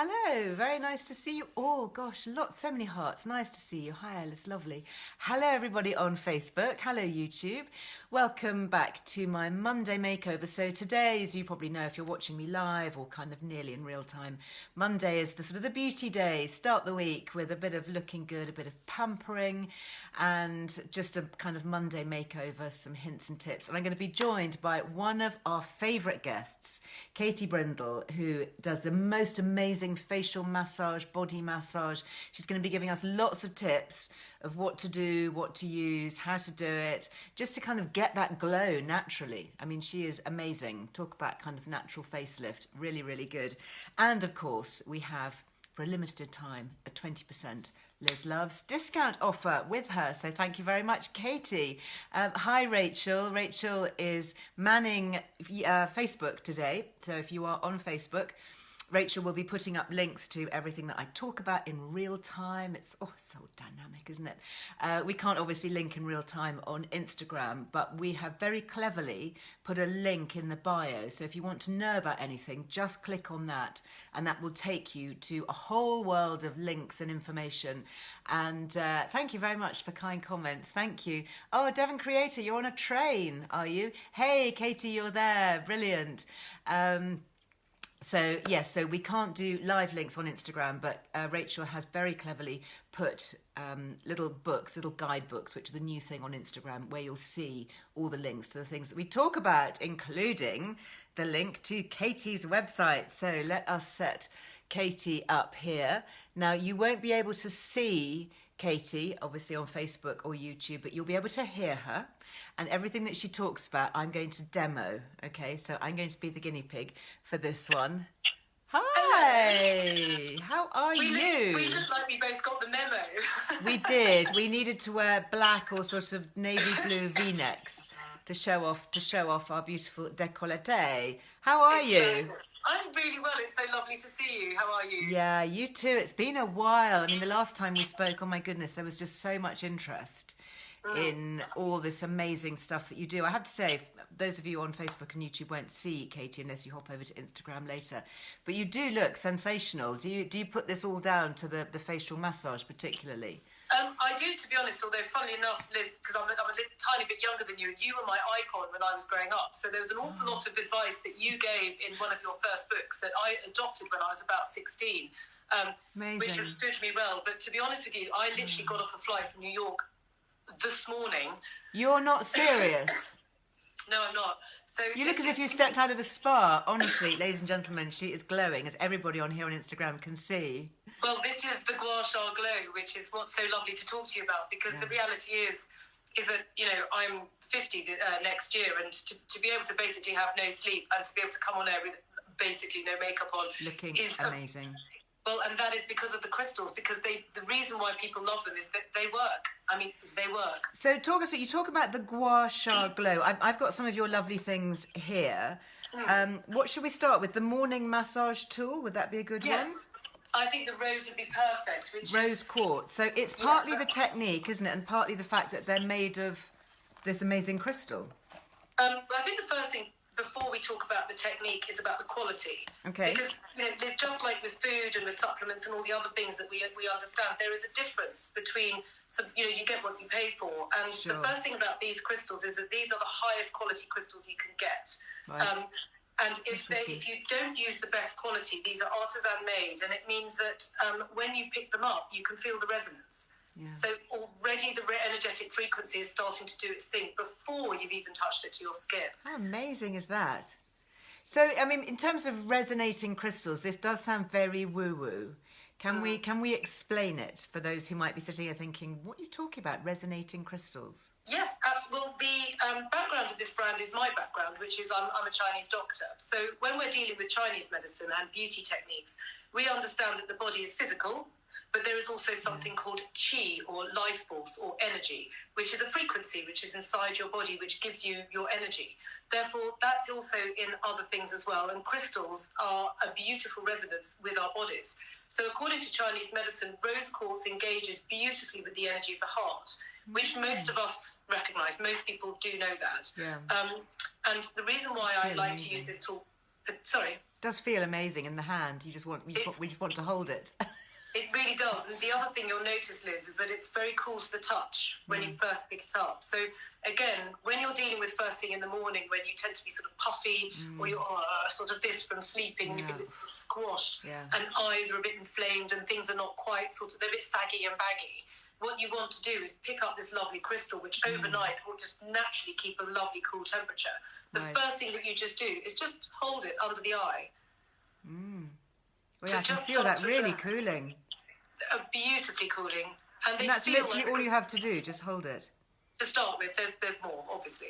Hello, very nice to see you all. Gosh, so many hearts. Nice to see you. Hi, Alice, lovely. Hello, everybody on Facebook. Hello, YouTube. Welcome back to my Monday makeover. So today, as you probably know, if you're watching me live or kind of nearly in real time, Monday is the sort of the beauty day. Start the week with a bit of looking good, a bit of pampering, and just a kind of Monday makeover, some hints and tips. And I'm going to be joined by one of our favourite guests, Katie Brindle, who does the most amazing facial massage, body massage. She's going to be giving us lots of tips of what to do, what to use, how to do it, just to kind of get that glow naturally. I mean, she is amazing. Talk about kind of natural facelift. Really, really good. And of course, we have, for a limited time, a 20% Liz Loves discount offer with her. So thank you very much, Katie. Hi, Rachel. Rachel is manning Facebook today. So if you are on Facebook, Rachel will be putting up links to everything that I talk about in real time. It's so dynamic, isn't it? We can't obviously link in real time on Instagram, but we have very cleverly put a link in the bio. So if you want to know about anything, just click on that, and that will take you to a whole world of links and information. And thank you very much for kind comments. Thank you. Oh, Devon Creator, you're on a train, are you? Hey, Katie, you're there. Brilliant. So, yes, so we can't do live links on Instagram, but Rachel has very cleverly put little guidebooks, which are the new thing on Instagram, where you'll see all the links to the things that we talk about, including the link to Katie's website. So let us set Katie up here. Now, you won't be able to see Katie, obviously on Facebook or YouTube, but you'll be able to hear her. And everything that she talks about, I'm going to demo. Okay, so I'm going to be the guinea pig for this one. Hi! Hello. How are you? We look like we both got the memo. We did. We needed to wear black or sort of navy blue V-necks to show off our beautiful décolleté. How are you? I'm really well. It's so lovely to see you. How are you? Yeah, you too. It's been a while. I mean, the last time we spoke, oh my goodness, there was just so much interest in all this amazing stuff that you do. I have to say, those of you on Facebook and YouTube won't see Katie unless you hop over to Instagram later. But you do look sensational. Do you put this all down to the facial massage particularly? I do, to be honest, although funnily enough, Liz, because I'm a tiny bit younger than you, and you were my icon when I was growing up. So there was an awful lot of advice that you gave in one of your first books that I adopted when I was about 16, which has stood me well. But to be honest with you, I literally got off a flight from New York this morning. You're not serious? No, I'm not. So you look as if you stepped out of a spa. Honestly, ladies and gentlemen, she is glowing, as everybody on here on Instagram can see. Well, this is the gua sha glow, which is what's so lovely to talk to you about, because the reality is that, you know, I'm 50 next year, and to be able to basically have no sleep and to be able to come on air with basically no makeup on looking is amazing. Well, and that is because of the crystals, because the reason why people love them is that they work. I mean, they work. So you talk about the gua sha glow. I've got some of your lovely things here. What should we start with? The morning massage tool? Would that be a good one? Yes. I think the rose would be perfect. Rose quartz. So it's partly the technique, isn't it? And partly the fact that they're made of this amazing crystal. I think the first thing, before we talk about the technique, is about the quality. Okay. Because, you know, it's just like with food and with supplements and all the other things that we understand, there is a difference between, you get what you pay for. And Sure. The first thing about these crystals is that these are the highest quality crystals you can get. Right. And if you don't use the best quality, these are artisan made, and it means that when you pick them up, you can feel the resonance. Yeah. So already the energetic frequency is starting to do its thing before you've even touched it to your skin. How amazing is that? So, I mean, in terms of resonating crystals, this does sound very woo-woo. Can we explain it for those who might be sitting here thinking, what are you talking about, resonating crystals? Yes, absolutely. Well, the background of this brand is my background, which is I'm a Chinese doctor. So when we're dealing with Chinese medicine and beauty techniques, we understand that the body is physical, but there is also something called qi, or life force, or energy, which is a frequency which is inside your body, which gives you your energy. Therefore, that's also in other things as well. And crystals are a beautiful resonance with our bodies. So according to Chinese medicine, rose quartz engages beautifully with the energy of the heart, which most of us recognize. Most people do know that. Yeah. And the reason why I like to use this tool Sorry. It does feel amazing in the hand. We just want to hold it. It really does. And the other thing you'll notice, Liz, is that it's very cool to the touch when you first pick it up. So again, when you're dealing with first thing in the morning, when you tend to be sort of puffy or you're sort of this from sleeping and you feel a bit sort of squashed and eyes are a bit inflamed and things are not quite they're a bit saggy and baggy. What you want to do is pick up this lovely crystal, which overnight will just naturally keep a lovely cool temperature. The first thing that you just do is just hold it under the eye. Well, yeah, I can feel that really cooling. Beautifully cooling. And that's literally all you have to do, just hold it. To start with, there's more, obviously.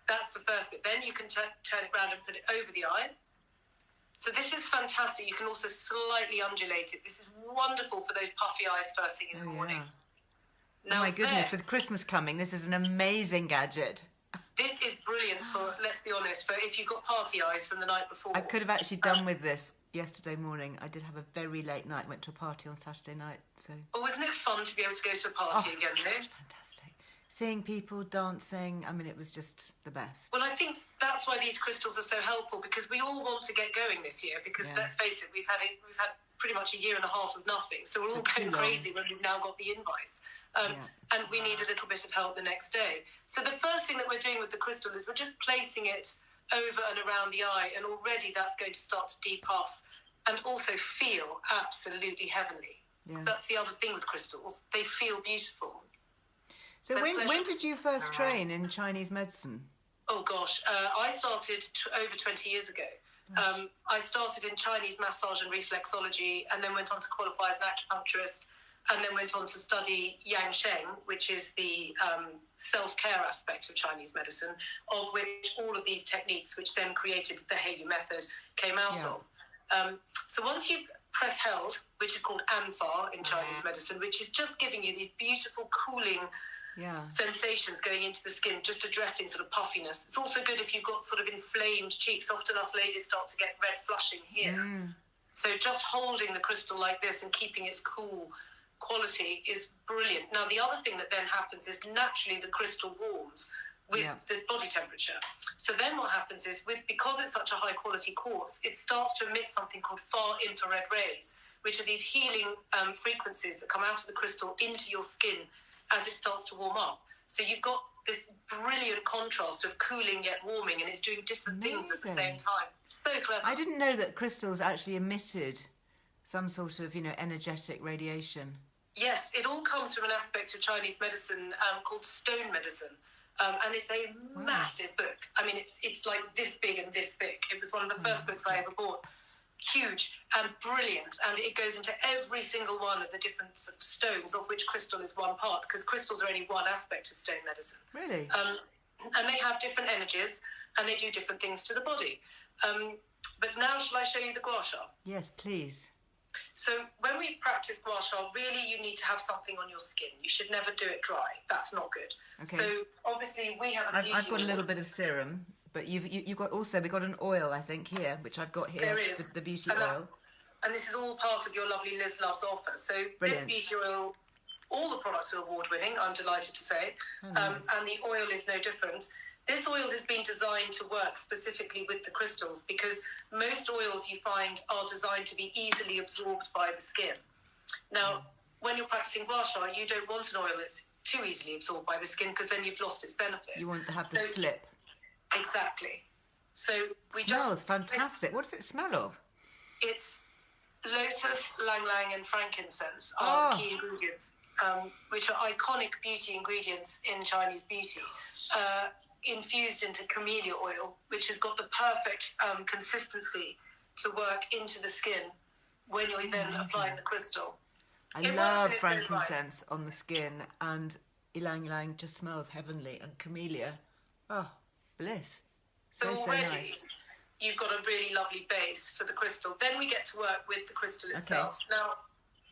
That's the first bit. Then you can turn it around and put it over the eye. So this is fantastic. You can also slightly undulate it. This is wonderful for those puffy eyes first thing in the morning. Now, oh my goodness, with Christmas coming, this is an amazing gadget. This is brilliant for, let's be honest, for if you've got party eyes from the night before. I could have actually done with this yesterday morning. I did have a very late night, went to a party on Saturday night. So. Oh, isn't it fun to be able to go to a party again, Liz? Fantastic. Seeing people dancing, I mean, it was just the best. Well, I think that's why these crystals are so helpful, because we all want to get going this year, because let's face it, we've had pretty much a year and a half of nothing, so we're all going crazy when we've now got the invites. And we need a little bit of help the next day. So the first thing that we're doing with the crystal is we're just placing it over and around the eye, and already that's going to start to depuff and also feel absolutely heavenly. So that's the other thing with crystals. They feel beautiful. So when did you first train in Chinese medicine? Oh gosh, I started over 20 years ago. I started in Chinese massage and reflexology, and then went on to qualify as an acupuncturist, and then went on to study Yang Sheng, which is the self-care aspect of Chinese medicine, of which all of these techniques, which then created the Hayo'u method, came out of. So once you press held, which is called Anfa in Chinese medicine, which is just giving you these beautiful cooling sensations going into the skin, just addressing sort of puffiness. It's also good if you've got sort of inflamed cheeks. Often us ladies start to get red flushing here. So just holding the crystal like this and keeping its cool quality is brilliant. Now, the other thing that then happens is naturally the crystal warms with the body temperature. So then what happens is, because it's such a high quality quartz, it starts to emit something called far infrared rays, which are these healing frequencies that come out of the crystal into your skin as it starts to warm up. So you've got this brilliant contrast of cooling yet warming, and it's doing different things at the same time. It's so clever. I didn't know that crystals actually emitted some sort of, energetic radiation. Yes, it all comes from an aspect of Chinese medicine called stone medicine. And it's a massive book. I mean, it's like this big and this thick. It was one of the first books I ever bought. Huge and brilliant, and it goes into every single one of the different sort of stones, of which crystal is one part, because crystals are only one aspect of stone medicine. Really? And they have different energies, and they do different things to the body. But now, shall I show you the gua sha? Yes, please. So when we practice gua sha, really you need to have something on your skin. You should never do it dry. That's not good. Okay. So obviously we have I've got a little bit of serum, but we've got an oil, I think, here, which I've got here. There is. The beauty oil. And this is all part of your lovely Liz Love's offer. So brilliant. This beauty oil, all the products are award winning, I'm delighted to say. Nice. And the oil is no different. This oil has been designed to work specifically with the crystals, because most oils you find are designed to be easily absorbed by the skin. Now, when you're practicing gua sha, you don't want an oil that's too easily absorbed by the skin, because then you've lost its benefit. You want to have the slip. Exactly. So it smells fantastic. What does it smell of? It's lotus, lang lang, and frankincense are key ingredients, which are iconic beauty ingredients in Chinese beauty. Infused into camellia oil, which has got the perfect consistency to work into the skin when you're then applying the crystal. I love frankincense on the skin, and ylang ylang just smells heavenly, and camellia, bliss. So already, nice. You've got a really lovely base for the crystal. Then we get to work with the crystal itself. Now,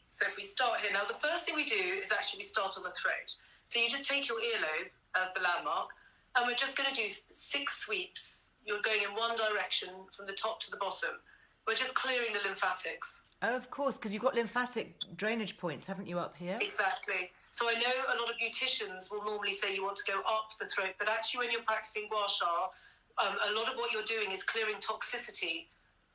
so if we start here, now the first thing we do is actually we start on the throat. So you just take your earlobe as the landmark, and we're just going to do 6 sweeps. You're going in one direction from the top to the bottom. We're just clearing the lymphatics. Oh, of course, because you've got lymphatic drainage points, haven't you, up here? Exactly. So I know a lot of beauticians will normally say you want to go up the throat, but actually when you're practicing gua sha, a lot of what you're doing is clearing toxicity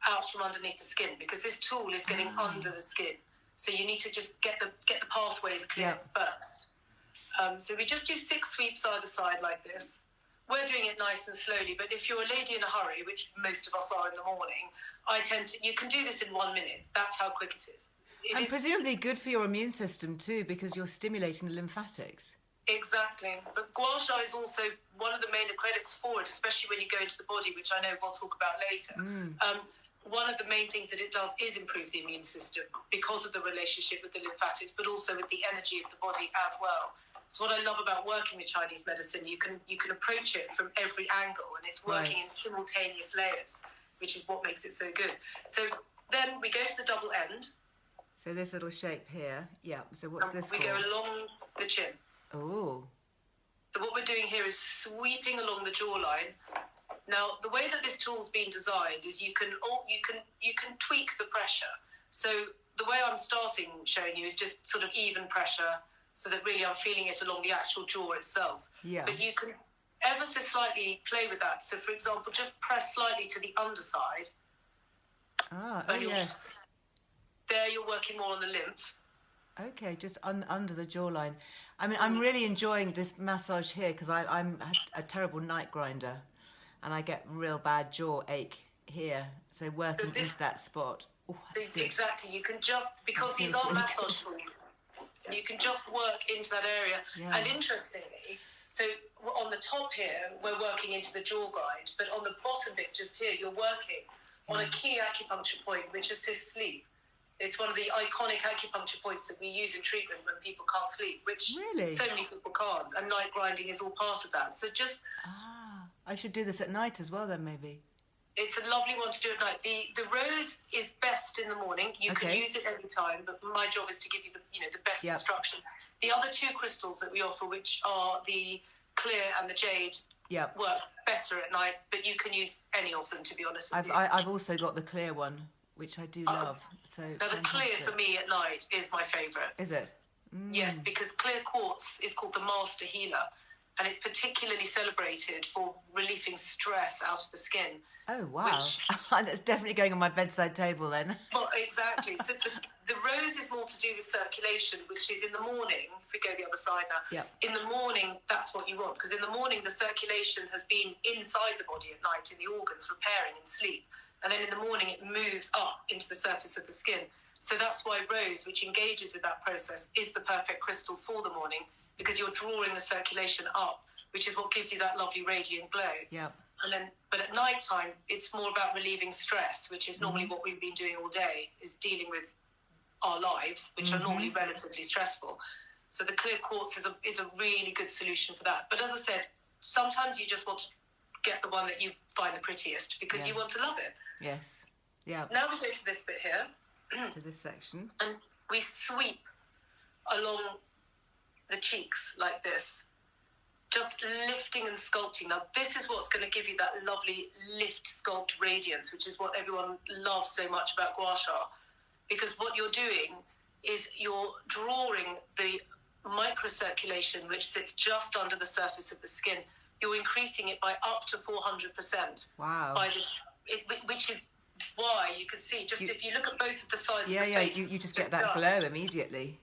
out from underneath the skin, because this tool is getting under the skin. So you need to just get the pathways clear first. So we just do 6 sweeps either side like this. We're doing it nice and slowly, but if you're a lady in a hurry, which most of us are in the morning, you can do this in 1 minute. That's how quick it is. And presumably good for your immune system too, because you're stimulating the lymphatics. Exactly. But gua sha is also one of the main credits for it, especially when you go into the body, which I know we'll talk about later. One of the main things that it does is improve the immune system because of the relationship with the lymphatics, but also with the energy of the body as well. So what I love about working with Chinese medicine, you can approach it from every angle, and it's working in simultaneous layers, which is what makes it so good. So then we go to the double end. So this little shape here, so what's this we for? go along the chin. Oh. So what we're doing here is sweeping along the jawline. Now, the way that this tool's been designed is you can tweak the pressure. So the way I'm showing you is just sort of even pressure, so that really I'm feeling it along the actual jaw itself. Yeah. But you can ever so slightly play with that. So, for example, just press slightly to the underside. Yes. There you're working more on the lymph. Okay, just under the jawline. I mean, I'm really enjoying this massage here because I'm a terrible night grinder, and I get real bad jaw ache here. So working into that spot. Oh, that's good. Exactly. You can just, because these are massage tools, you can just work into that area. Yeah. And interestingly, so on the top here, we're working into the jaw guide, but on the bottom bit just here, you're working on a key acupuncture point which assists sleep. It's one of the iconic acupuncture points that we use in treatment when people can't sleep, which so many people can't, and night grinding is all part of that. So just... I should do this at night as well then, maybe. It's a lovely one to do at night. The rose is best in the morning. You can use it any time, but my job is to give you the best instruction. The other 2 crystals that we offer, which are the clear and the jade, work better at night, but you can use any of them, to be honest with you. I've also got the clear one, which I do love. So now the clear for me at night is my favourite. Is it? Yes, because clear quartz is called the master healer, and it's particularly celebrated for relieving stress out of the skin. Oh, wow. That's definitely going on my bedside table then. Well, exactly. So the rose is more to do with circulation, which is in the morning. If we go the other side now. In the morning, that's what you want, because in the morning, the circulation has been inside the body at night in the organs, repairing in sleep. And then in the morning, it moves up into the surface of the skin. So that's why rose, which engages with that process, is the perfect crystal for the morning, because you're drawing the circulation up, which is what gives you that lovely radiant glow. Yeah. But at night time, it's more about relieving stress, which is normally what we've been doing all day, is dealing with our lives, which are normally relatively stressful. So the clear quartz is a really good solution for that. But as I said, sometimes you just want to get the one that you find the prettiest, because you want to love it. Yes. Yeah. Now we go to this bit here. To this section. And we sweep along the cheeks like this, just lifting and sculpting. Now, this is what's going to give you that lovely lift, sculpt radiance, which is what everyone loves so much about gua sha, because what you're doing is you're drawing the microcirculation, which sits just under the surface of the skin. You're increasing it by up to 400%. Wow. By this, which is why you can see, just if you look at both of the sides of the face. You just get that glow immediately.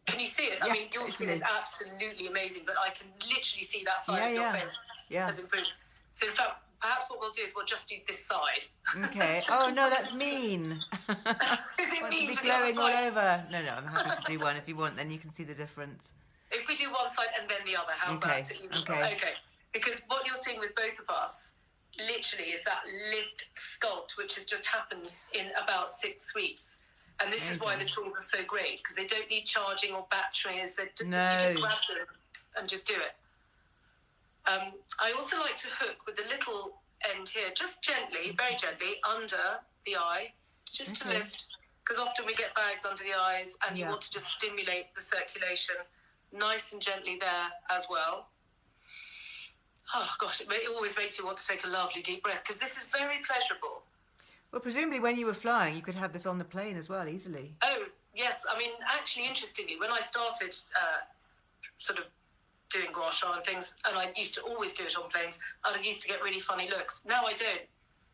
Can you see it? I mean, your skin is absolutely amazing, but I can literally see that side of your face has improved. So in fact, perhaps what we'll do is we'll just do this side. Okay. Oh no, that's mean. Is it want mean to be glowing all over? No, I'm happy to do one if you want. Then you can see the difference. If we do one side and then the other, how's that? Okay. Because what you're seeing with both of us, literally, is that lift sculpt, which has just happened in about 6 sweeps. And this is why the tools are so great, because they don't need charging or batteries. You just grab them and just do it. I also like to hook with the little end here, just gently, very gently, under the eye, just to lift. Because often we get bags under the eyes, and you want to just stimulate the circulation nice and gently there as well. Oh, gosh, it always makes you want to take a lovely deep breath, because this is very pleasurable. Well, presumably when you were flying, you could have this on the plane as well, easily. Oh, yes. I mean, actually, interestingly, when I started sort of doing gua sha and things, and I used to always do it on planes, and I used to get really funny looks. Now I don't.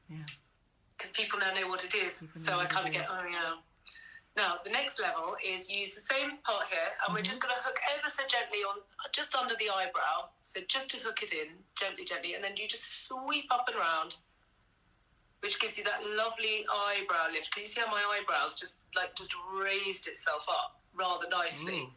Yeah. Because people now know what it is. So I kind of get, oh yeah. Now, the next level is use the same part here, and we're just going to hook ever so gently on, just under the eyebrow. So just to hook it in, gently, gently, and then you just sweep up and round, which gives you that lovely eyebrow lift. Can you see how my eyebrows just raised itself up rather nicely? Ooh.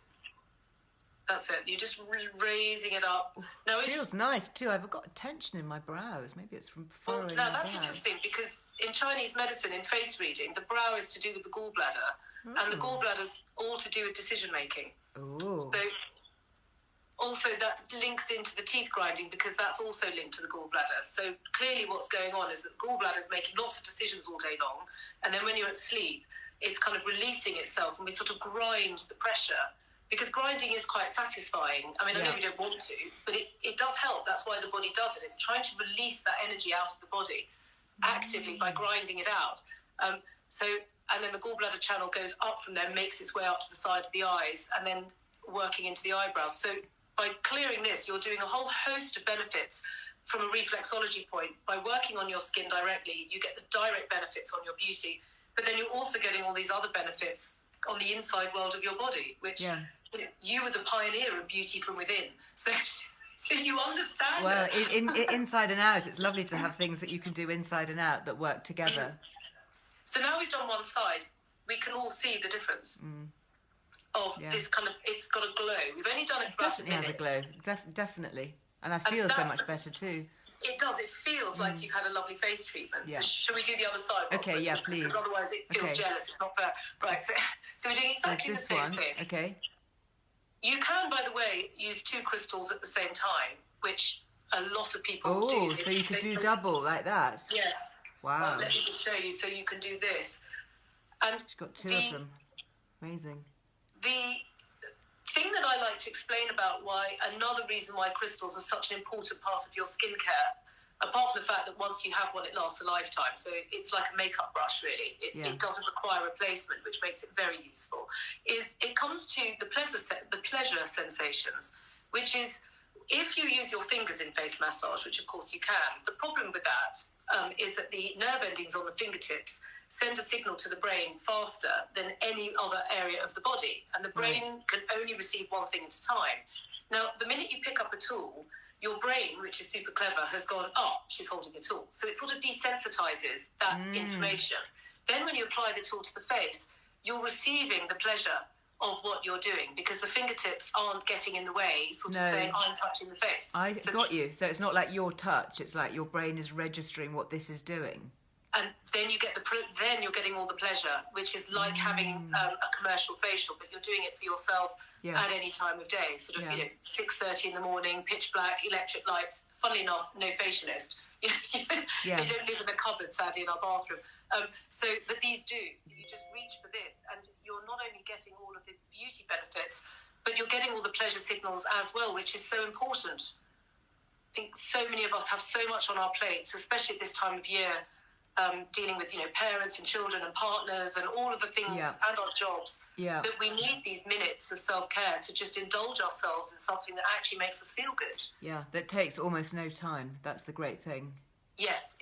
That's it. You're just raising it up. Now, it feels nice too. I've got tension in my brows. Maybe it's from furrowing. Now that's interesting, because in Chinese medicine, in face reading, the brow is to do with the gallbladder, and the gallbladder's all to do with decision making. Ooh. So also that links into the teeth grinding, because that's also linked to the gallbladder. So clearly what's going on is that the gallbladder is making lots of decisions all day long, and then when you're at sleep, it's kind of releasing itself, and we sort of grind the pressure. Because grinding is quite satisfying. I mean, I know we don't want to, but it does help. That's why the body does it. It's trying to release that energy out of the body actively by grinding it out. And then the gallbladder channel goes up from there, makes its way up to the side of the eyes, and then working into the eyebrows. So by clearing this, you're doing a whole host of benefits from a reflexology point. By working on your skin directly, you get the direct benefits on your beauty, but then you're also getting all these other benefits on the inside world of your body, which you were the pioneer of beauty from within. So you understand. Well, inside and out, it's lovely to have things that you can do inside and out that work together. So now we've done one side, we can all see the difference of this kind of, it's got a glow. We've only done it for about a minute. Definitely has a glow, definitely. And I feel so much better too. It does. It feels like you've had a lovely face treatment. Yeah. So shall we do the other side? Okay, yeah, please. Because otherwise it feels jealous. It's not fair. Right, so we're doing exactly the same thing. Okay. You can, by the way, use 2 crystals at the same time, which a lot of people do. Oh, so you could do double like that? Yes. Wow. Let me just show you. So you can do this. And she's got 2 of them. Amazing. The thing that I like to explain about another reason why crystals are such an important part of your skincare, apart from the fact that once you have one, it lasts a lifetime. So it's like a makeup brush, really. It doesn't require replacement, which makes it very useful. Is it comes to the pleasure sensations, which is if you use your fingers in face massage, which of course you can. The problem with that is that the nerve endings on the fingertips send a signal to the brain faster than any other area of the body, and the brain can only receive one thing at a time. Now, the minute you pick up a tool, your brain, which is super clever, has gone, she's holding a tool. So it sort of desensitizes that information. Then when you apply the tool to the face, you're receiving the pleasure of what you're doing, because the fingertips aren't getting in the way, sort of saying, I'm touching the face. So got you. So it's not like your touch, it's like your brain is registering what this is doing. And then you get then you're getting all the pleasure, which is like having a commercial facial, but you're doing it for yourself at any time of day. Sort of, 6:30 in the morning, pitch black, electric lights. Funnily enough, no facialist. They don't live in a cupboard, sadly, in our bathroom. But these do. So you just reach for this, and you're not only getting all of the beauty benefits, but you're getting all the pleasure signals as well, which is so important. I think so many of us have so much on our plates, especially at this time of year. Dealing with parents and children and partners and all of the things and our jobs, that we need these minutes of self-care to just indulge ourselves in something that actually makes us feel good. That takes almost no time. That's the great thing. Yes,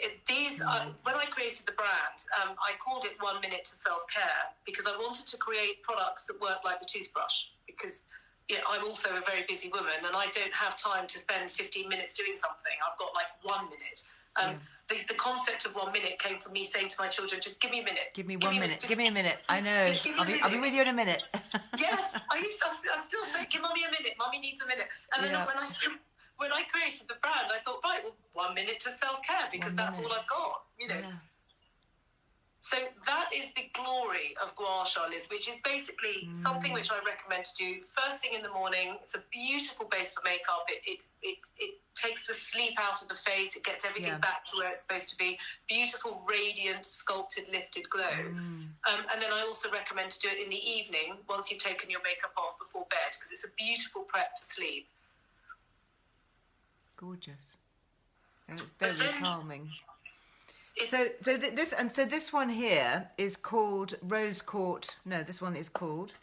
when I created the brand, I called it 1 minute to self-care, because I wanted to create products that work like the toothbrush, because I'm also a very busy woman and I don't have time to spend 15 minutes doing something. I've got like 1 minute. The concept of 1 minute came from me saying to my children, just give me a minute. Give me 1 minute. Give me a minute. I know. I'll be with you in a minute. Yes, I still say, give Mummy a minute. Mummy needs a minute. And then when I created the brand, I thought, right, well, 1 minute to self-care, because that's all I've got, So that is the glory of gua sha, Liz, which is basically something which I recommend to do first thing in the morning. It's a beautiful base for makeup. It takes the sleep out of the face. It gets everything back to where it's supposed to be. Beautiful, radiant, sculpted, lifted glow. And then I also recommend to do it in the evening once you've taken your makeup off before bed, because it's a beautiful prep for sleep. Gorgeous. And it's very calming. This one here is called Rose Court. No, this one is called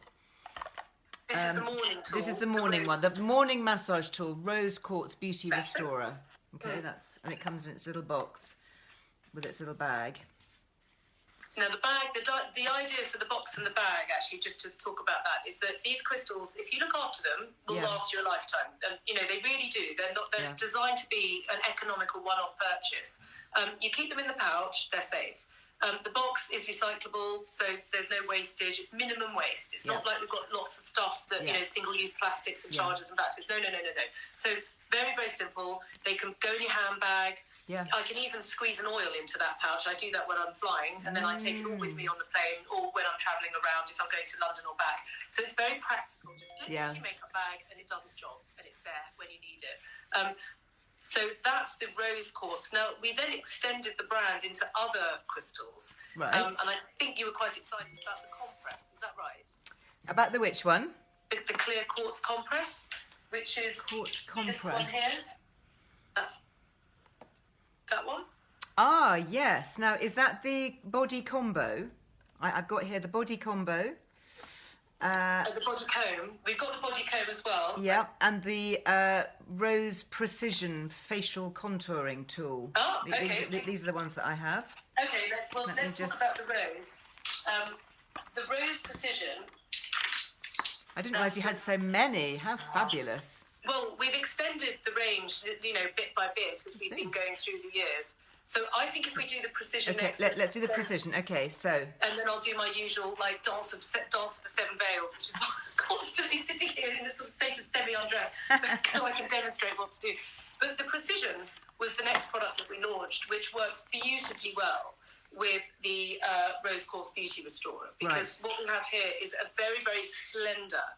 This is the morning tool. This is the morning one, the morning massage tool, Rose Quartz Beauty Restorer. Okay, and it comes in its little box with its little bag. Now the bag, the idea for the box and the bag, actually, just to talk about that, is that these crystals, if you look after them, will last you a lifetime. And they really do. They're designed to be an economical one-off purchase. You keep them in the pouch, they're safe. The box is recyclable, so there's no wastage. It's minimum waste. It's not like we've got lots of stuff that single-use plastics and chargers and batteries. No. So very, very simple. They can go in your handbag. Yeah. I can even squeeze an oil into that pouch. I do that when I'm flying, and then I take it all with me on the plane or when I'm travelling around if I'm going to London or back. So it's very practical. Just slip it into your makeup bag, and it does its job, and it's there when you need it. So that's the rose quartz. Now, we then extended the brand into other crystals. Right. And I think you were quite excited about the compress. Is that right? About the which one? The clear quartz compress, which is quartz compress. This one here. That's that one. Ah, yes. Now, is that the body combo? I've got here the body combo. The body comb. We've got the body comb as well. Yeah, and the Rose Precision Facial Contouring Tool. Oh, okay. These are the ones that I have. Okay, let's talk about the rose. The Rose Precision. I didn't realise you had so many. How fabulous. Well, we've extended the range, bit by bit as we've been going through the years. So I think if we do the precision next... let's do the precision. Okay, so... And then I'll do my usual, dance of the seven veils, which is constantly sitting here in a sort of state of semi-undress, so I can demonstrate what to do. But the precision was the next product that we launched, which works beautifully well with the Rose Quartz Beauty Restorer. Because what we have here is a very, very slender,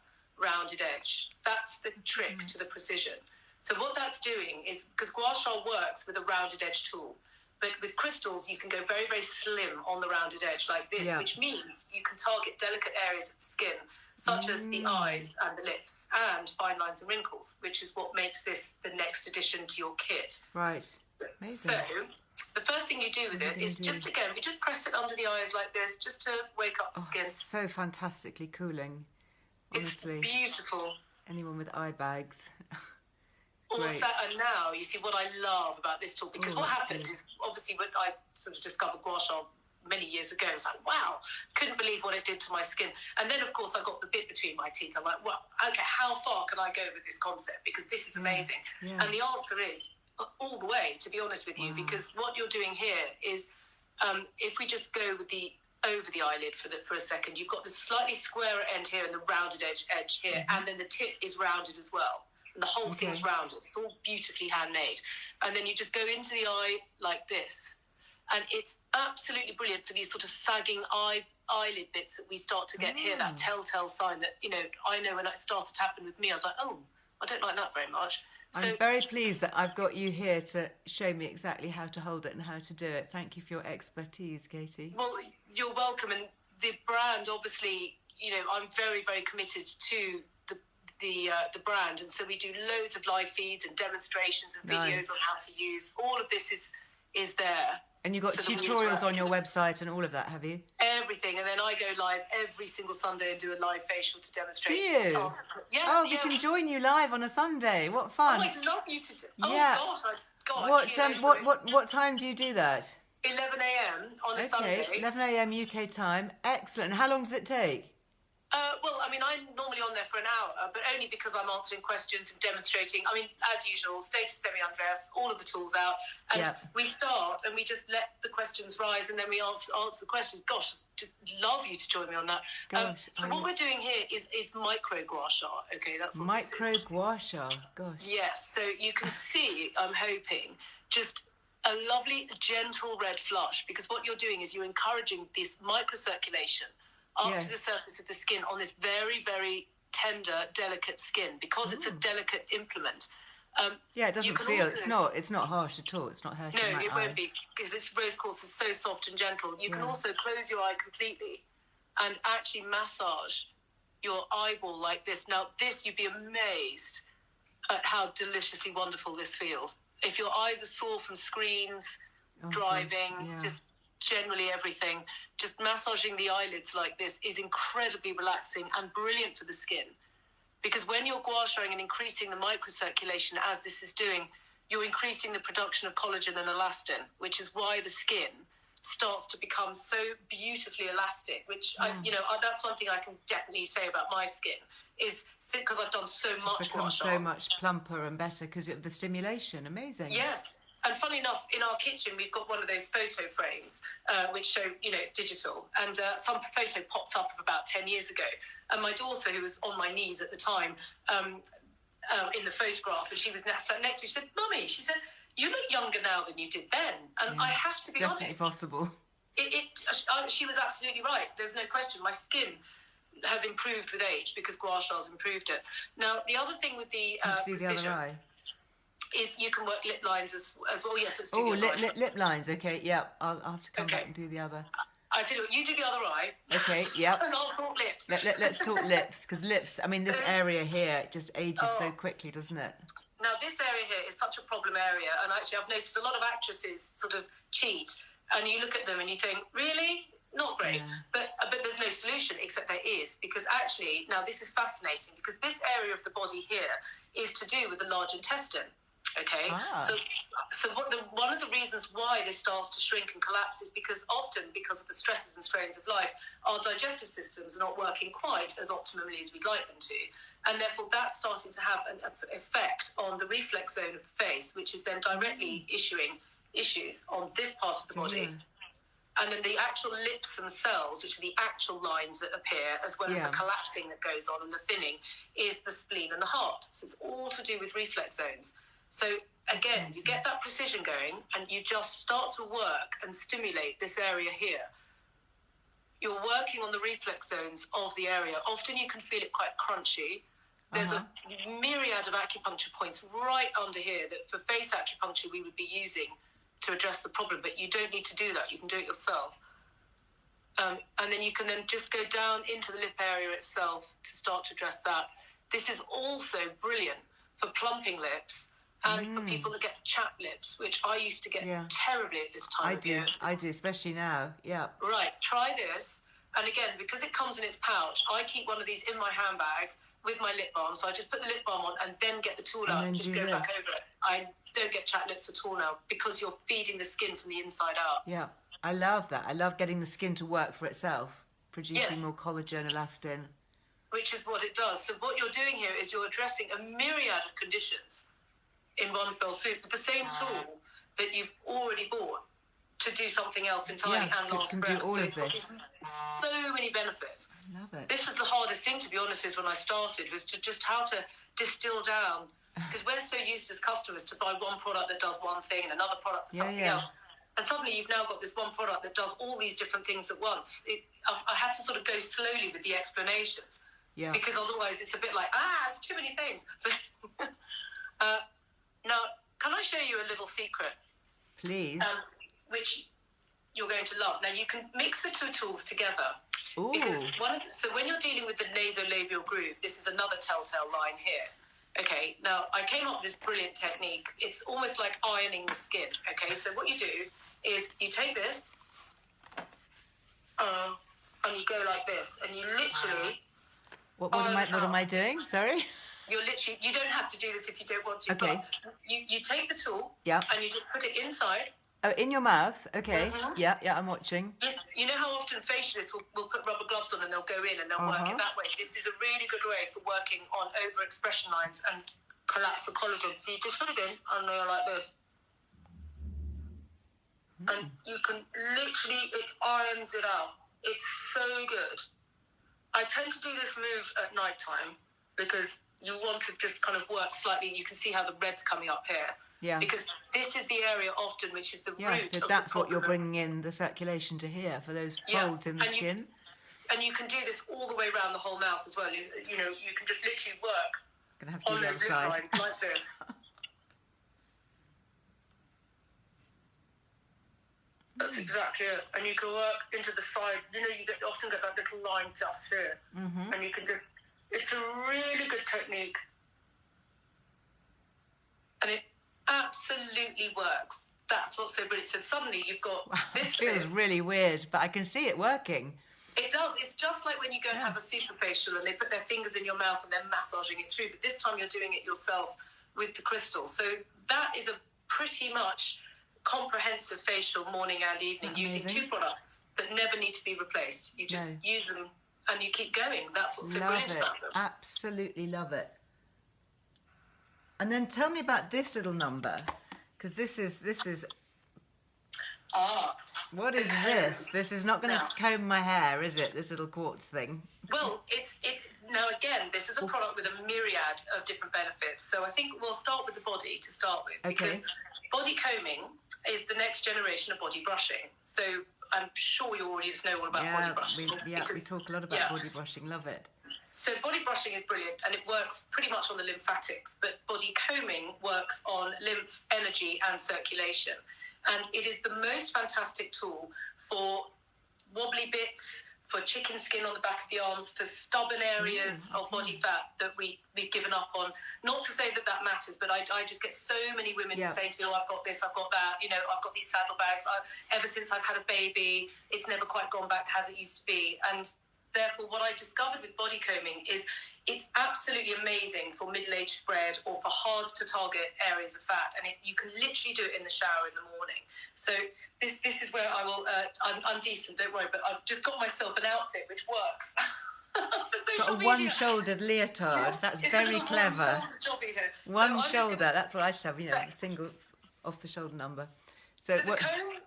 rounded edge. That's the trick to the precision. So what that's doing is, because gua sha works with a rounded edge tool, but with crystals you can go very, very slim on the rounded edge like this, which means you can target delicate areas of the skin, such as the eyes and the lips, and fine lines and wrinkles, which is what makes this the next addition to your kit. Right. Amazing. So the first thing you do with it is we just press it under the eyes like this, just to wake up the skin. It's so fantastically cooling. Honestly. It's beautiful. Anyone with eye bags. Also, and now you see what I love about this tool, because what happened is, obviously, when I sort of discovered gua sha many years ago, it's like, wow, couldn't believe what it did to my skin. And then, of course, I got the bit between my teeth. I'm like, well, okay, how far can I go with this concept? Because this is amazing. Yeah. And the answer is all the way, to be honest with you, because what you're doing here is, if we just go with the over the eyelid for a second, you've got the slightly squarer end here and the rounded edge here, and then the tip is rounded as well. And the whole thing's rounded. It's all beautifully handmade. And then you just go into the eye like this. And it's absolutely brilliant for these sort of sagging eyelid bits that we start to get here, that telltale sign that, I know when it started to happen with me, I was like, oh, I don't like that very much. So, I'm very pleased that I've got you here to show me exactly how to hold it and how to do it. Thank you for your expertise, Katie. Well, you're welcome. And the brand, obviously, I'm very, very committed to the brand, and so we do loads of live feeds and demonstrations and videos on how to use. All of this is there. And you've got tutorials on your website and all of that, have you? Everything. And then I go live every single Sunday and do a live facial to demonstrate. Do you? We can join you live on a Sunday. What fun. Oh, I'd love you to do. Yeah. Oh, gosh. What time do you do that? 11 a.m. on a Sunday. 11 a.m. UK time. Excellent. How long does it take? Well, I'm normally on there for an hour, but only because I'm answering questions and demonstrating. As usual, state of semi-undress, all of the tools out, and we start and we just let the questions rise, and then we answer the questions. Gosh, just love you to join me on that. So what we're doing here is micro gua sha. Okay, that's what micro gua sha. Gosh. Yes, so you can see, I'm hoping, just a lovely, gentle red flush, because what you're doing is you're encouraging this microcirculation up to the surface of the skin on this very, very tender, delicate skin, because it's a delicate implement. It doesn't feel. Also, it's not harsh at all. It's not hurting my eye. No, it won't be, because this rose quartz is so soft and gentle. You can also close your eye completely and actually massage your eyeball like this. Now, this, you'd be amazed at how deliciously wonderful this feels. If your eyes are sore from screens, driving, just generally everything, just massaging the eyelids like this is incredibly relaxing and brilliant for the skin. Because when you're gua shaing and increasing the microcirculation, as this is doing, you're increasing the production of collagen and elastin, which is why the skin starts to become so beautifully elastic, which, that's one thing I can definitely say about my skin, is because I've done so much gua sha. So much plumper and better because of the stimulation. Amazing. Yes. And funny enough, in our kitchen, we've got one of those photo frames, which show, it's digital. And some photo popped up of about 10 years ago. And my daughter, who was on my knees at the time, in the photograph, and she was sat next to me, she said, "Mummy," she said, "you look younger now than you did then." And I have to be honest. Definitely possible. She was absolutely right. There's no question. My skin has improved with age because gua sha's improved it. Now, the other thing with the precision, the other eye is you can work lip lines as well. Yes, let's do the other eye. lip lines. Okay, yeah. I'll have to come back and do the other. I tell you what, you do the other eye. Okay, yep. And I'll talk lips. Let's talk lips, because lips, I mean, this area here, it just ages so quickly, doesn't it? Now, this area here is such a problem area, and actually I've noticed a lot of actresses sort of cheat, and you look at them and you think, really? Not great. Yeah. But there's no solution, except there is, because actually, now this is fascinating, because this area of the body here is to do with the large intestine. Okay, so one of the reasons why this starts to shrink and collapse is because often, because of the stresses and strains of life, our digestive systems are not working quite as optimally as we'd like them to, and therefore that's starting to have an effect on the reflex zone of the face, which is then directly issuing issues on this part of the body. And then the actual lips themselves, which are the actual lines that appear, as well as the collapsing that goes on and the thinning, is the spleen and the heart. So it's all to do with reflex zones. So again, you get that precision going and you just start to work and stimulate this area here. You're working on the reflex zones of the area. Often you can feel it quite crunchy. There's a myriad of acupuncture points right under here that for face acupuncture we would be using to address the problem, but you don't need to do that. You can do it yourself. And then you can then just go down into the lip area itself to start to address that. This is also brilliant for plumping lips and for people that get chapped lips, which I used to get terribly at this time of year. I do, especially now, Right, try this. And again, because it comes in its pouch, I keep one of these in my handbag with my lip balm. So I just put the lip balm on and then get the tool out and just go back over it. I don't get chapped lips at all now because you're feeding the skin from the inside out. Yeah, I love that. I love getting the skin to work for itself, producing more collagen, elastin. Which is what it does. So what you're doing here is you're addressing a myriad of conditions in one fell swoop with the same tool that you've already bought to do something else entirely and last forever. Do all of this. So many benefits. I love it. This was the hardest thing, to be honest, is when I started, was to just how to distill down, because we're so used as customers to buy one product that does one thing and another product for something else. And suddenly you've now got this one product that does all these different things at once. I had to sort of go slowly with the explanations. Yeah. Because otherwise it's a bit like, it's too many things. So now, can I show you a little secret? Please. Which you're going to love. Now, you can mix the two tools together. Ooh. Because so when you're dealing with the Nasolabial Groove, this is another telltale line here. Okay, now I came up with this brilliant technique. It's almost like ironing the skin. Okay, so what you do is you take this and you go like this, and you literally... What am I doing? Sorry? You don't have to do this if you don't want to. Okay. But you take the tool and you just put it inside. Oh, in your mouth? Okay. Yeah, I'm watching. You know how often facialists will put rubber gloves on and they'll go in and they'll work it that way? This is a really good way for working on overexpression lines and collapse the collagen. So you just put it in and they're like this. And you can literally, it irons it out. It's so good. I tend to do this move at night time because you want to just kind of work slightly, and you can see how the red's coming up here. Yeah. Because this is the area often which is the root so of that's the what you're bringing in the circulation to here for those folds in the skin. And you can do this all the way around the whole mouth as well. You can just literally work Gonna have to on do those the lip other lines side. like this. That's exactly it. And you can work into the side. You often get that little line just here. And you can just... It's a really good technique. And it absolutely works. That's what's so brilliant. So suddenly you've got this. It feels really weird, but I can see it working. It does. It's just like when you go and have a superfacial and they put their fingers in your mouth and they're massaging it through. But this time you're doing it yourself with the crystal. So that is a pretty much comprehensive facial morning and evening using 2 products that never need to be replaced. You just use them and you keep going. That's what's so brilliant about them. Absolutely love it. And then tell me about this little number, because this is. What is this? This is not going to comb my hair, is it? This little quartz thing. Well, now again, this is a product with a myriad of different benefits. So I think we'll start with the body to start with, because body combing is the next generation of body brushing. So I'm sure your audience know all about body brushing. We talk a lot about body brushing. Love it. So body brushing is brilliant, and it works pretty much on the lymphatics, but body combing works on lymph, energy, and circulation. And it is the most fantastic tool for wobbly bits, for chicken skin on the back of the arms, for stubborn areas of body fat that we've given up on. Not to say that matters, but I just get so many women saying to me, I've got this, I've got that, I've got these saddlebags. Ever since I've had a baby, it's never quite gone back as it used to be. And therefore, what I discovered with body combing is it's absolutely amazing for middle-age spread or for hard-to-target areas of fat. And you can literally do it in the shower in the morning. So this is where I will... I'm decent, don't worry, but I've just got myself an outfit which works. Got a one-shouldered leotard. Yes, that's very clever. One shoulder. That's what I should have, a single off-the-shoulder number. So the comb,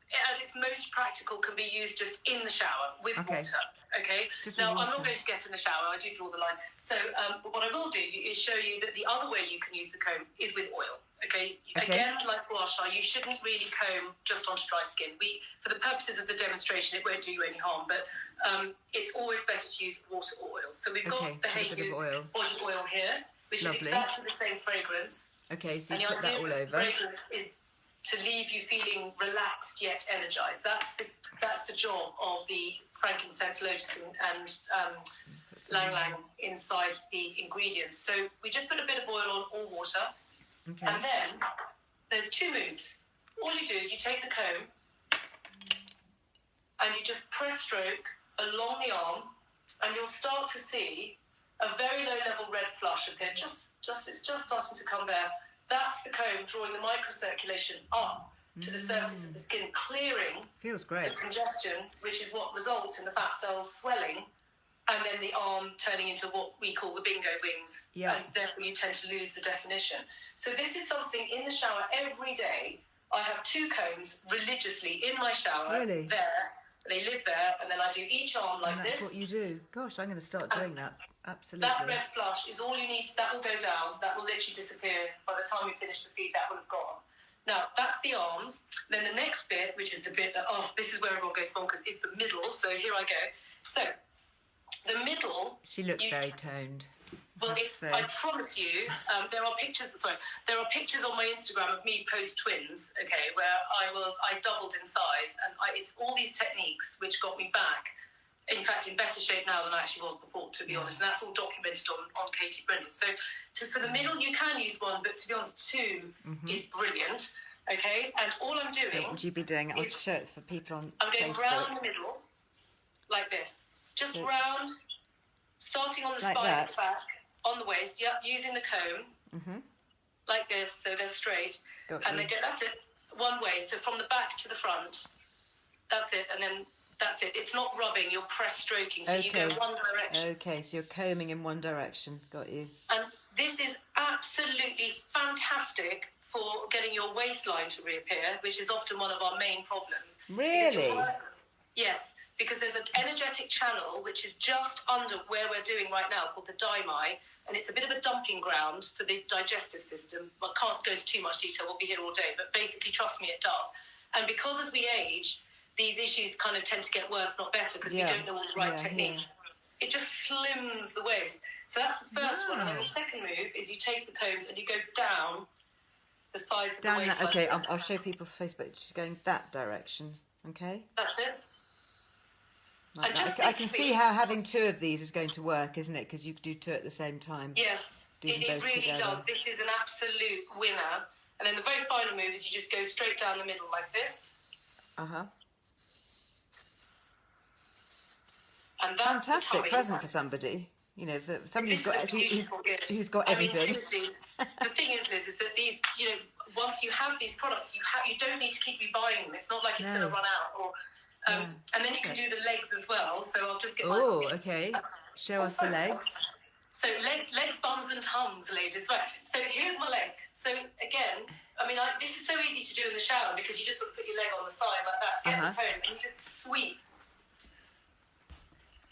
at its most practical, can be used just in the shower with water. Okay. Now, I'm not going to get in the shower. I do draw the line. So, but what I will do is show you that the other way you can use the comb is with oil. Okay. Again, like gua sha, you shouldn't really comb just onto dry skin. For the purposes of the demonstration, it won't do you any harm. But it's always better to use water or oil. So we've got the Hayo'u body oil here, which is exactly the same fragrance. Okay. So you put that all over. Fragrance is to leave you feeling relaxed yet energized. That's the job of the frankincense, lotus, and lang lang inside the ingredients. So we just put a bit of oil on or water, and then there's 2 moves. All you do is you take the comb and you just press stroke along the arm, and you'll start to see a very low level red flush appear. It's just starting to come there. That's the comb drawing the microcirculation up to the surface of the skin, clearing feels great. The congestion, which is what results in the fat cells swelling, and then the arm turning into what we call the bingo wings, and therefore you tend to lose the definition. So this is something in the shower every day. I have 2 combs religiously in my shower. Really? There. They live there, and then I do each arm like this. That's what you do. Gosh, I'm going to start doing that. Absolutely. That red flush is all you need. That will go down. That will literally disappear. By the time we finish the feed, that will have gone. Now, that's the arms. Then the next bit, which is the bit that, this is where everyone goes bonkers, is the middle. So here I go. So the middle... She looks very toned. Well, I promise you, there are pictures on my Instagram of me post-twins, okay, where I doubled in size, and it's all these techniques which got me back, in fact, in better shape now than I actually was before, to be honest, and that's all documented on Katie Brindle. So for the middle, you can use 1, but to be honest, 2 is brilliant, okay, and all I'm doing... So what would you be doing? I'll show it for people on I'm going Facebook. round the middle, like this, just round, starting on the like spine that. at the back, on the waist, using the comb, like this, so they're straight, and they go, that's it, one way, so from the back to the front, that's it, and then that's it. It's not rubbing, you're press stroking, so you go one direction. Okay, so you're combing in one direction, got you. And this is absolutely fantastic for getting your waistline to reappear, which is often one of our main problems. Really? Yes, because there's an energetic channel which is just under where we're doing right now, called the daimai, and it's a bit of a dumping ground for the digestive system. I can't go into too much detail, we'll be here all day, but basically, trust me, it does. And because as we age, these issues kind of tend to get worse, not better, because we don't know all the right techniques. It just slims the waist. So that's the first one. And then the second move is you take the combs and you go down the sides of the waist. Okay, I'll show people for Facebook. She's going that direction, okay? That's it. Like that. I can see how having 2 of these is going to work, isn't it? Because you do 2 at the same time. Yes, it really does. This is an absolute winner. And then the very final move is you just go straight down the middle like this. And that's fantastic the present for somebody. You know, for somebody who's got everything. I mean, seriously, the thing is, Liz, is that these, you know, once you have these products, you don't need to keep rebuying them. It's not like it's going to run out. Or and then you can do the legs as well. So I'll just get my... Oh, okay. Show us the legs. So legs, bums and tums, ladies. Right. So here's my legs. So again, I mean, this is so easy to do in the shower because you just sort of put your leg on the side like that, get the phone, and you just sweep.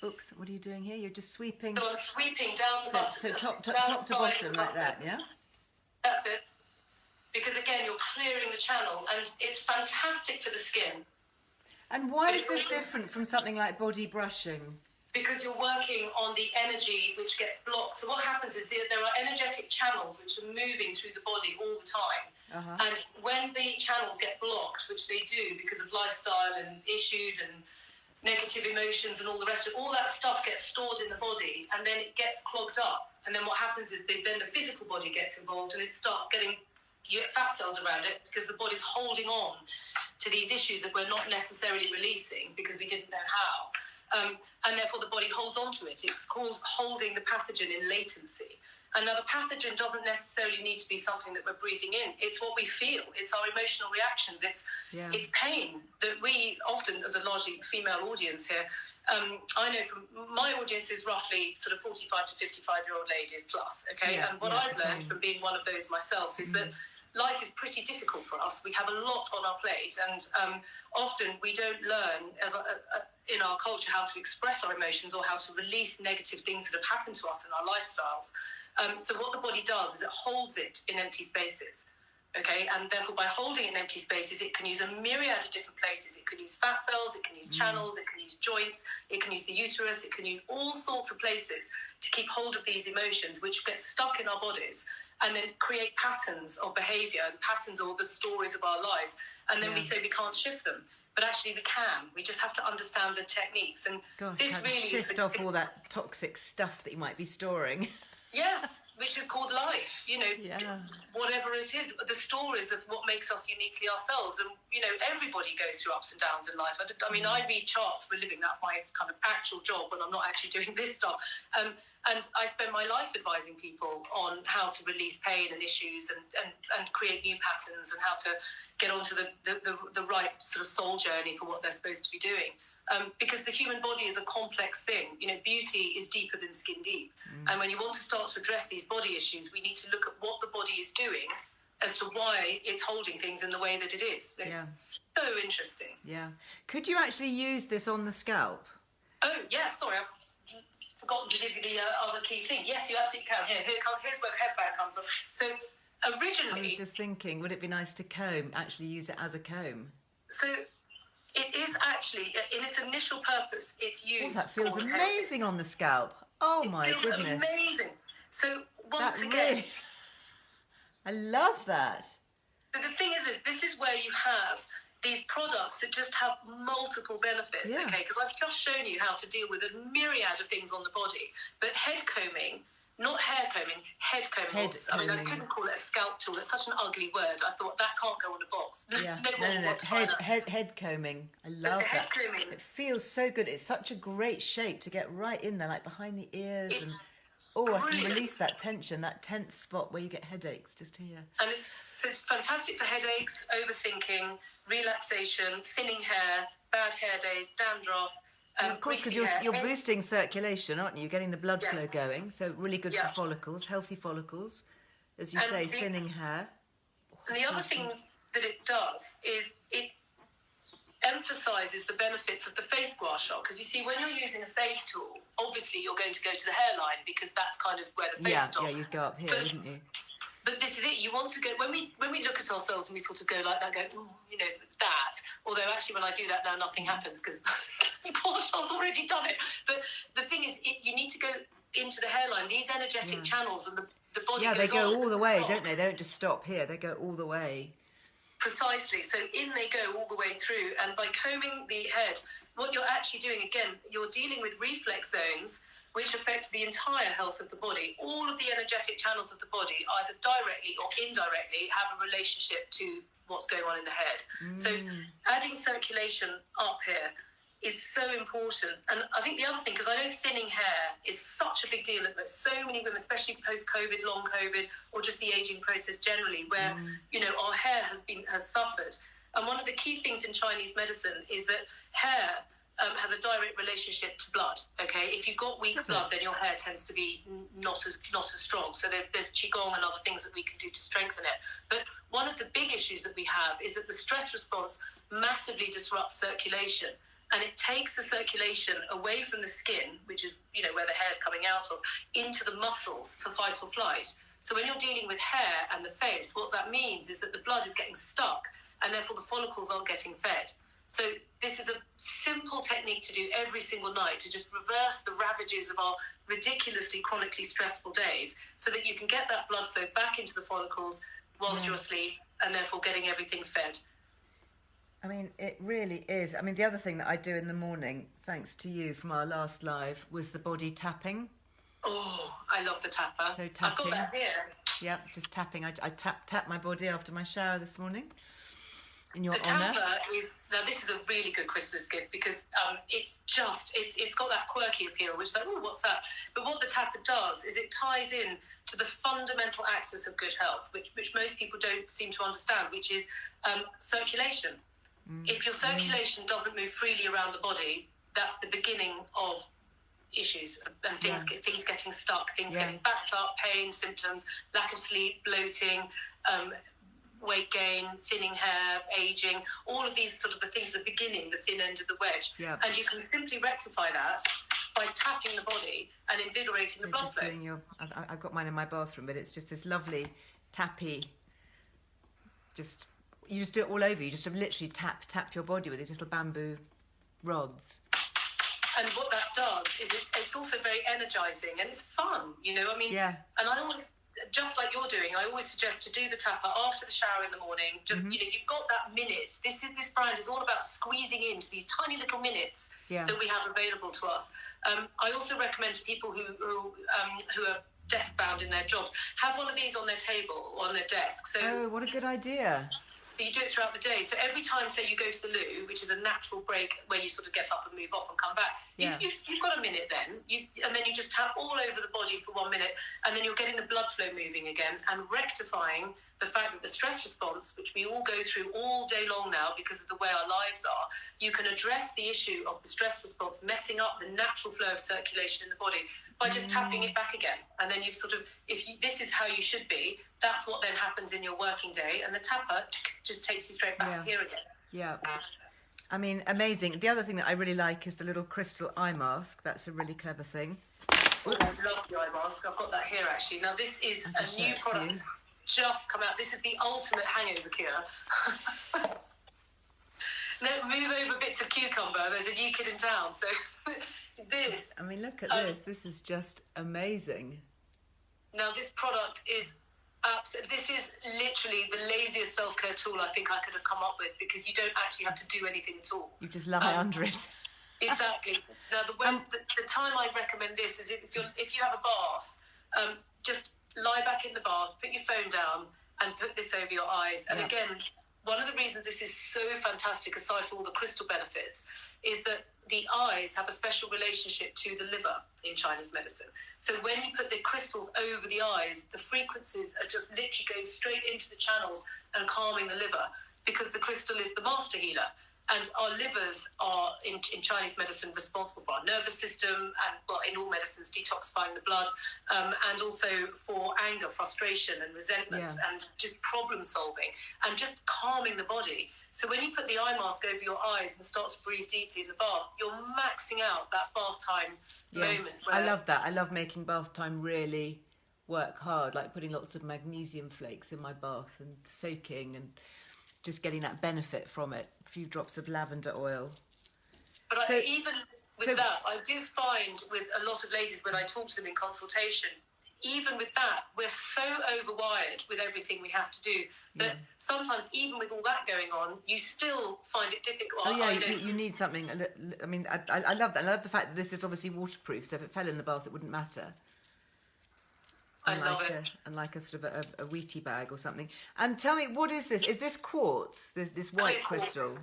Oops, what are you doing here? You're just sweeping. So I'm sweeping down the bottom. So top to bottom like that, yeah? That's it. Because again, you're clearing the channel, and it's fantastic for the skin. And why is this different from something like body brushing? Because you're working on the energy which gets blocked. So what happens is there are energetic channels which are moving through the body all the time. And when the channels get blocked, which they do because of lifestyle and issues and negative emotions and all the rest of it, all that stuff gets stored in the body, and then it gets clogged up. And then what happens is then the physical body gets involved, and it starts getting fat cells around it because the body's holding on to these issues that we're not necessarily releasing because we didn't know how. And therefore the body holds on to it. It's called holding the pathogen in latency. And now the pathogen doesn't necessarily need to be something that we're breathing in. It's what we feel. It's our emotional reactions. It's pain that we often, as a largely female audience here, I know from my audience is roughly sort of 45 to 55-year-old ladies plus, okay? And what I've learned from being one of those myself is that life is pretty difficult for us. We have a lot on our plate, and often we don't learn in our culture how to express our emotions or how to release negative things that have happened to us in our lifestyles. So what the body does is it holds it in empty spaces, okay? And therefore by holding it in empty spaces, it can use a myriad of different places. It can use fat cells, it can use channels, it can use joints, it can use the uterus, it can use all sorts of places to keep hold of these emotions which get stuck in our bodies and then create patterns of behaviour and patterns of the stories of our lives. And then we say we can't shift them. But actually we can. We just have to understand the techniques. And this really shift off all that toxic stuff that you might be storing. Yes, which is called life, you know, whatever it is, the stories of what makes us uniquely ourselves. And, you know, everybody goes through ups and downs in life. I mean, I read charts for a living. That's my kind of actual job when I'm not actually doing this stuff. And I spend my life advising people on how to release pain and issues and create new patterns and how to get onto the right sort of soul journey for what they're supposed to be doing. Because the human body is a complex thing. You know, beauty is deeper than skin deep. And when you want to start to address these body issues, we need to look at what the body is doing as to why it's holding things in the way that it is. It's so interesting. Yeah. Could you actually use this on the scalp? Oh, yeah, sorry, I've forgotten to give you the other key thing. Yes, you absolutely can. Here's where the headband comes off. So originally... I was just thinking, would it be nice to actually use it as a comb? So... It is actually, in its initial purpose, it's used... that feels amazing on the scalp. Oh, my goodness. It feels amazing. So, once again... Really, I love that. So the thing is, this is where you have these products that just have multiple benefits, okay? Because I've just shown you how to deal with a myriad of things on the body. But head combing... Not hair combing, head combing. I mean, I couldn't call it a scalp tool. It's such an ugly word. I thought that can't go on a box. No. Head combing. I love that. Head combing. It feels so good. It's such a great shape to get right in there, like behind the ears. It's I can release that tension, that tense spot where you get headaches just here. And it's fantastic for headaches, overthinking, relaxation, thinning hair, bad hair days, dandruff. Of course, because you're boosting circulation, aren't you? You're getting the blood flow going, so really good for follicles, healthy follicles, as you say, thinning hair. And the other thing that it does is it emphasises the benefits of the face gua sha, because you see, when you're using a face tool, obviously you're going to go to the hairline because that's kind of where the face stops. Yeah, you'd go up here, wouldn't you? But this is it. You want to go when we look at ourselves and we sort of go like that, you know, it's that. Although actually, when I do that now, nothing happens because gua sha's already done it. But the thing is, you need to go into the hairline. These energetic channels and the body. Yeah, they go all the way, don't they? They don't just stop here. They go all the way. Precisely. So in they go all the way through, and by combing the head, what you're actually doing again, you're dealing with reflex zones, which affect the entire health of the body. All of the energetic channels of the body, either directly or indirectly, have a relationship to what's going on in the head. So adding circulation up here is so important. And I think the other thing, because I know thinning hair is such a big deal at so many women, especially post-COVID, long COVID, or just the aging process generally, where, you know, our hair has suffered. And one of the key things in Chinese medicine is that hair has a direct relationship to blood. Okay, if you've got weak blood, then your hair tends to be not as strong. So there's qigong and other things that we can do to strengthen it. But one of the big issues that we have is that the stress response massively disrupts circulation, and it takes the circulation away from the skin, which is, you know, where the hair is coming out of, into the muscles for fight or flight. So when you're dealing with hair and the face, what that means is that the blood is getting stuck, and therefore the follicles aren't getting fed. So this is a simple technique to do every single night to just reverse the ravages of our ridiculously chronically stressful days, so that you can get that blood flow back into the follicles whilst you're asleep, and therefore getting everything fed. I mean, it really is. I mean, the other thing that I do in the morning, thanks to you from our last live, was the body tapping. Oh, I love the tapper. So tapping. I've got that here. Yep, just tapping. I tap my body after my shower this morning. In your the honour. tapper is, now this is a really good Christmas gift, because it's got that quirky appeal, which is like, oh, what's that? But what the tapper does is it ties in to the fundamental axis of good health, which most people don't seem to understand, which is circulation. If your circulation doesn't move freely around the body, that's the beginning of issues and things getting stuck, things getting backed up, pain, symptoms, lack of sleep, bloating, weight gain, thinning hair, aging, all of these sort of the things at the beginning, the thin end of the wedge. Yeah. And you can simply rectify that by tapping the body and invigorating the blood flow. I've got mine in my bathroom, but it's just this lovely tappy, you just do it all over. You just sort of literally tap your body with these little bamboo rods. And what that does is it's also very energizing, and it's fun, you know, I mean, and I always, just like you're doing, I always suggest to do the tapper after the shower in the morning. Just, you know, you've got that minute. This brand is all about squeezing into these tiny little minutes that we have available to us. I also recommend to people who are desk bound in their jobs, have one of these on their table or on their desk. So, what a good idea. So you do it throughout the day. So every time, say, you go to the loo, which is a natural break where you sort of get up and move off and come back, you've got a minute then. And then you just tap all over the body for 1 minute, and then you're getting the blood flow moving again and rectifying the fact that the stress response, which we all go through all day long now because of the way our lives are, you can address the issue of the stress response messing up the natural flow of circulation in the body by just tapping it back again. And then you've sort of, this is how you should be, that's what then happens in your working day, and the tapper just takes you straight back here again. Yeah. I mean, amazing. The other thing that I really like is the little crystal eye mask. That's a really clever thing. Oh, I love the eye mask. I've got that here, actually. Now, this is a new product just come out. This is the ultimate hangover cure. No, move over bits of cucumber. There's a new kid in town. So this... I mean, look at this. This is just amazing. Now, this product is... this is literally the laziest self-care tool I think I could have come up with, because you don't actually have to do anything at all. You just lie under it. Exactly. Now, the time I recommend this is if you have a bath, just lie back in the bath, put your phone down, and put this over your eyes. And again, one of the reasons this is so fantastic, aside from all the crystal benefits, is that the eyes have a special relationship to the liver in Chinese medicine. So when you put the crystals over the eyes, the frequencies are just literally going straight into the channels and calming the liver, because the crystal is the master healer. And our livers are, in Chinese medicine, responsible for our nervous system and, well, in all medicines, detoxifying the blood, and also for anger, frustration and resentment and just problem solving and just calming the body. So when you put the eye mask over your eyes and start to breathe deeply in the bath, you're maxing out that bath time moment. I love that. I love making bath time really work hard, like putting lots of magnesium flakes in my bath and soaking and just getting that benefit from it. A few drops of lavender oil. But even with that, I do find with a lot of ladies when I talk to them in consultation, even with that, we're so overwired with everything we have to do that sometimes, even with all that going on, you still find it difficult. You need something. I mean, I love that. I love the fact that this is obviously waterproof, so if it fell in the bath, it wouldn't matter. I love it. Like a sort of a wheatie bag or something. And tell me, what is this? Is this quartz? This white crystal?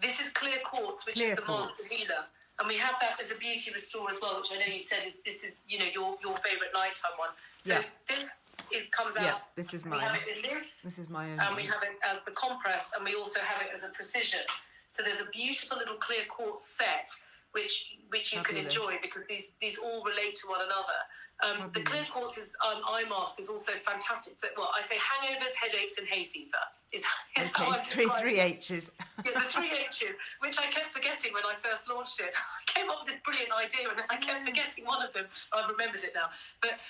This is clear quartz, which Clear is the quartz. master healer. And we have that as a beauty restore as well, which I know you said this is your favourite nighttime one. So this comes out. Yeah, this is mine. We have it in this. This is my own. And we have it as the compress, and we also have it as a precision. So there's a beautiful little clear quartz set, which you can enjoy because these all relate to one another. The clear quartz eye mask is also fantastic for, well, I say hangovers, headaches, and hay fever. Is how I'm three H's. Yeah, the 3 H's, which I kept forgetting when I first launched it. I came up with this brilliant idea and I kept forgetting one of them. I've remembered it now. But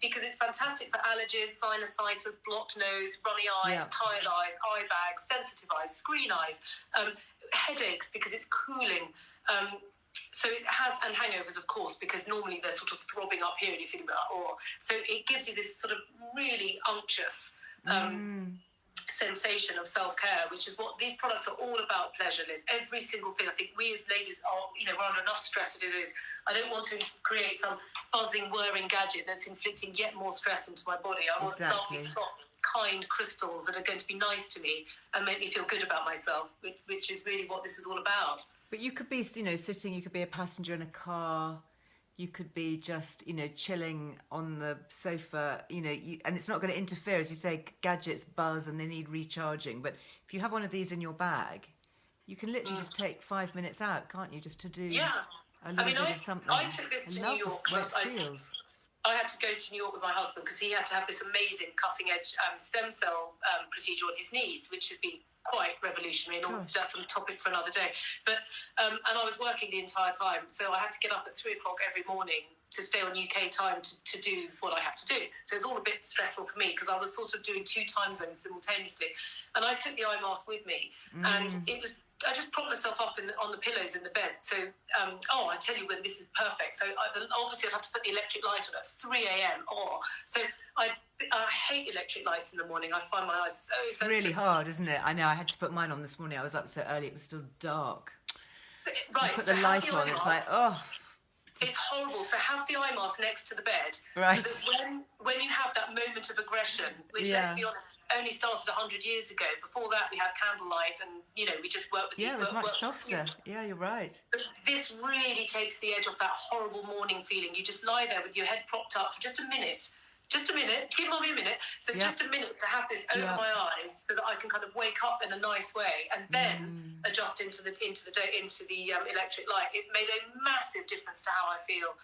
because it's fantastic for allergies, sinusitis, blocked nose, runny eyes, tired eyes, eye bags, sensitive eyes, screen eyes, headaches because it's cooling. So it has, and hangovers, of course, because normally they're sort of throbbing up here and you're feeling so it gives you this sort of really unctuous sensation of self-care, which is what these products are all about. Pleasure, Liz. Every single thing. I think we as ladies are, we're under enough stress as it is. I don't want to create some buzzing, whirring gadget that's inflicting yet more stress into my body. I want lovely, soft, kind crystals that are going to be nice to me and make me feel good about myself, which is really what this is all about. But you could be, sitting, you could be a passenger in a car, you could be just, chilling on the sofa, and it's not going to interfere. As you say, gadgets buzz and they need recharging. But if you have one of these in your bag, you can literally just take 5 minutes out, can't you, just to do a little bit of something. I took this to New York. I had to go to New York with my husband because he had to have this amazing cutting-edge stem cell procedure on his knees, which has been quite revolutionary, and that's a topic for another day. But and I was working the entire time, so I had to get up at 3 o'clock every morning to stay on UK time to do what I have to do. So it's all a bit stressful for me because I was sort of doing 2 time zones simultaneously. And I took the eye mask with me, and I just propped myself up on the pillows in the bed. So, I tell you when this is perfect. So obviously I'd have to put the electric light on at 3 a.m. So I hate electric lights in the morning. I find my eyes so sensitive. It's really hard, isn't it? I know. I had to put mine on this morning. I was up so early. It was still dark. Right. You put the light on. It's like, It's horrible. So have the eye mask next to the bed. Right. So that when you have that moment of aggression, which, let's be honest, only started 100 years ago. Before that, we had candlelight and, we just worked with it was much softer. Yeah, you're right. But this really takes the edge off that horrible morning feeling. You just lie there with your head propped up for just a minute. Just a minute. Give Mommy a minute. So just a minute to have this over my eyes so that I can kind of wake up in a nice way and then adjust into the electric light. It made a massive difference to how I feel,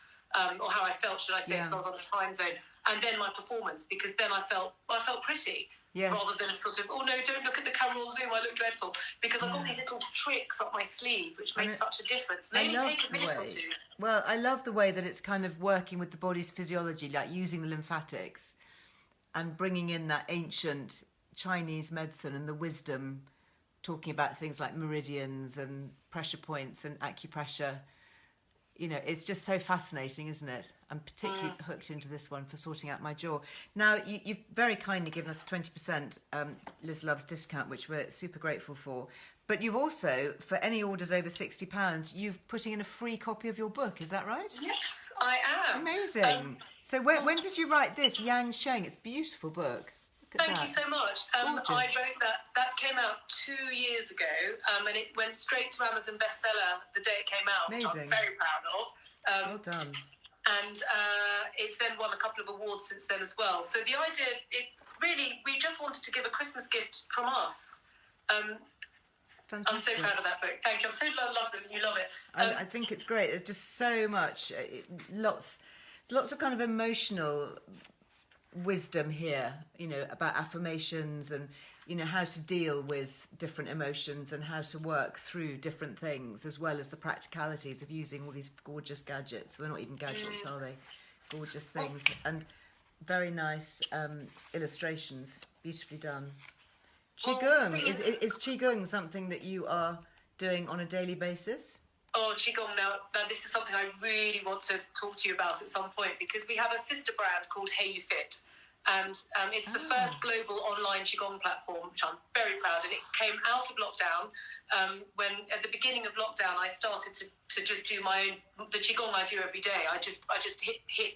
or how I felt, should I say, because I was on the time zone. And then my performance, because then I felt pretty. Yes. Rather than sort of, oh no, don't look at the camera on Zoom, I look dreadful. Because I've got these little tricks up my sleeve which make such a difference. They only take a minute or two. Well, I love the way that it's kind of working with the body's physiology, like using the lymphatics and bringing in that ancient Chinese medicine and the wisdom, talking about things like meridians and pressure points and acupressure. It's just so fascinating, isn't it? I'm particularly hooked into this one for sorting out my jaw. Now, you've very kindly given us 20% Liz Loves discount, which we're super grateful for. But you've also, for any orders over £60, you've putting in a free copy of your book. Is that right? Yes, I am. Amazing. So when did you write this, Yang Sheng? It's a beautiful book. Thank you so much. I wrote that came out 2 years ago, and it went straight to Amazon bestseller the day it came out, Amazing. which I'm very proud of. Well done. And it's then won a couple of awards since then as well. So the idea, we just wanted to give a Christmas gift from us. Fantastic. I'm so proud of that book. Thank you. I'm so lovely that you love it. I think it's great. There's just so much, lots of kind of emotional wisdom here, about affirmations and, how to deal with different emotions and how to work through different things, as well as the practicalities of using all these gorgeous gadgets. They're not even gadgets, are they? Gorgeous things. And very nice illustrations, beautifully done. Qigong. Is Qigong something that you are doing on a daily basis? Oh, Qigong, now this is something I really want to talk to you about at some point, because we have a sister brand called Hayo'u, and it's the first global online Qigong platform, which I'm very proud of. And it came out of lockdown, when at the beginning of lockdown I started to just do the Qigong I do every day. I just hit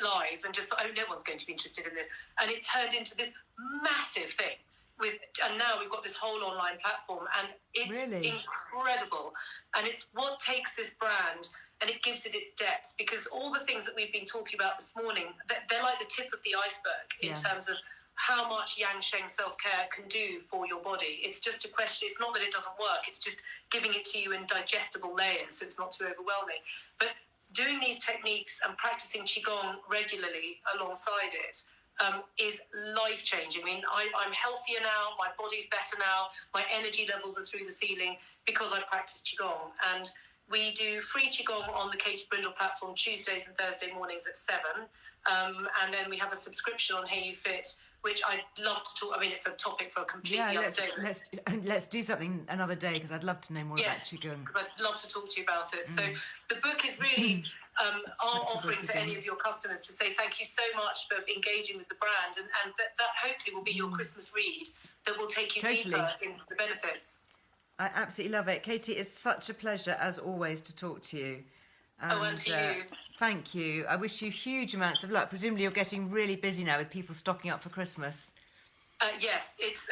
live and just thought, oh, no one's going to be interested in this. And it turned into this massive thing. and now we've got this whole online platform, and it's Really? incredible. And it's what takes this brand and it gives it its depth, because all the things that we've been talking about this morning, they're like the tip of the iceberg in terms of how much Yang Sheng self-care can do for your body. It's just a question. It's not that it doesn't work. It's just giving it to you in digestible layers, so it's not too overwhelming. But doing these techniques and practicing Qigong regularly alongside it is life-changing. I mean, I'm healthier now, my body's better now, my energy levels are through the ceiling because I practice Qigong. And we do free Qigong on the Katie Brindle platform Tuesdays and Thursday mornings at 7. And then we have a subscription on Hayo'u Fit, which I'd love to talk. I mean, it's a topic for a completely other day. Let's do something another day, because I'd love to know more about Qigong. Because I'd love to talk to you about it. So the book is really our offering to any of your customers to say thank you so much for engaging with the brand, and that hopefully will be your Christmas read that will take you deeper into the benefits. I absolutely love it. Katie, it's such a pleasure, as always, to talk to you. And to you. Thank you. I wish you huge amounts of luck. Presumably you're getting really busy now with people stocking up for Christmas. Yes, it's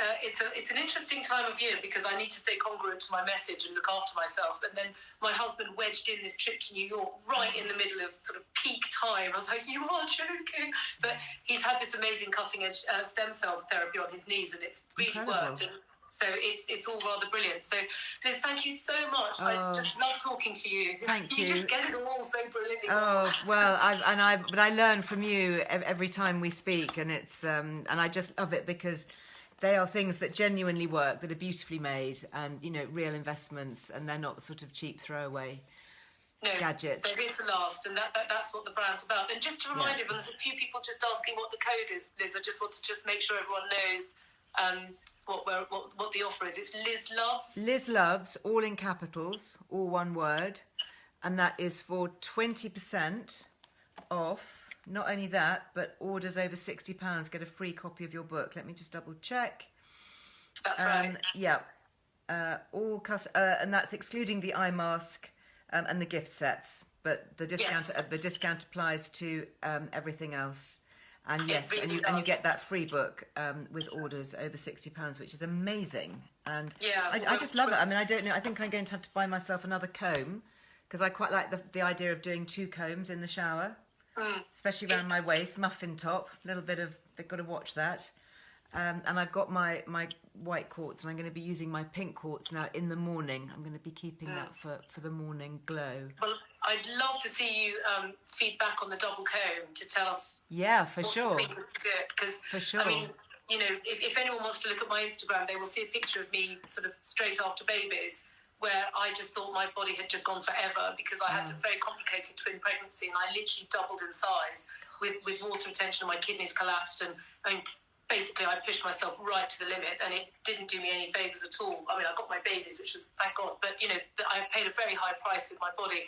an interesting time of year because I need to stay congruent to my message and look after myself. And then my husband wedged in this trip to New York right in the middle of sort of peak time. I was like, you are joking. But he's had this amazing cutting-edge stem cell therapy on his knees, and it's really worked. And so it's all rather brilliant. So Liz, thank you so much. I just love talking to you. Thank you. You just get it all so brilliantly. Oh well, but I learn from you every time we speak, and it's and I just love it because they are things that genuinely work, that are beautifully made, and real investments, and they're not sort of cheap throwaway gadgets. They're here to last, and that's what the brand's about. And just to remind everyone, there's a few people just asking what the code is, Liz. I just want to make sure everyone knows what the offer is. It's Liz Loves. Liz Loves, all in capitals, all one word, and that is for 20% off. Not only that, but orders over £60 get a free copy of your book. Let me just double check. That's right. Yeah, and that's excluding the eye mask and the gift sets. But the discount applies to everything else. And yes, really and you get that free book with orders over £60, which is amazing. And I just love it. I mean, I don't know. I think I'm going to have to buy myself another comb, because I quite like the idea of doing 2 combs in the shower, especially around my waist, muffin top. A little bit of, they've got to watch that. And I've got my white quartz, and I'm going to be using my pink quartz now in the morning. I'm going to be keeping that for the morning glow. Well, I'd love to see you feed back on the double comb to tell us. Yeah, for sure. Because for sure. I mean, if anyone wants to look at my Instagram, they will see a picture of me sort of straight after babies, where I just thought my body had just gone forever because I had a very complicated twin pregnancy, and I literally doubled in size with water retention. My kidneys collapsed, and basically I pushed myself right to the limit, and it didn't do me any favours at all. I mean, I got my babies, which was, thank God, but I paid a very high price with my body,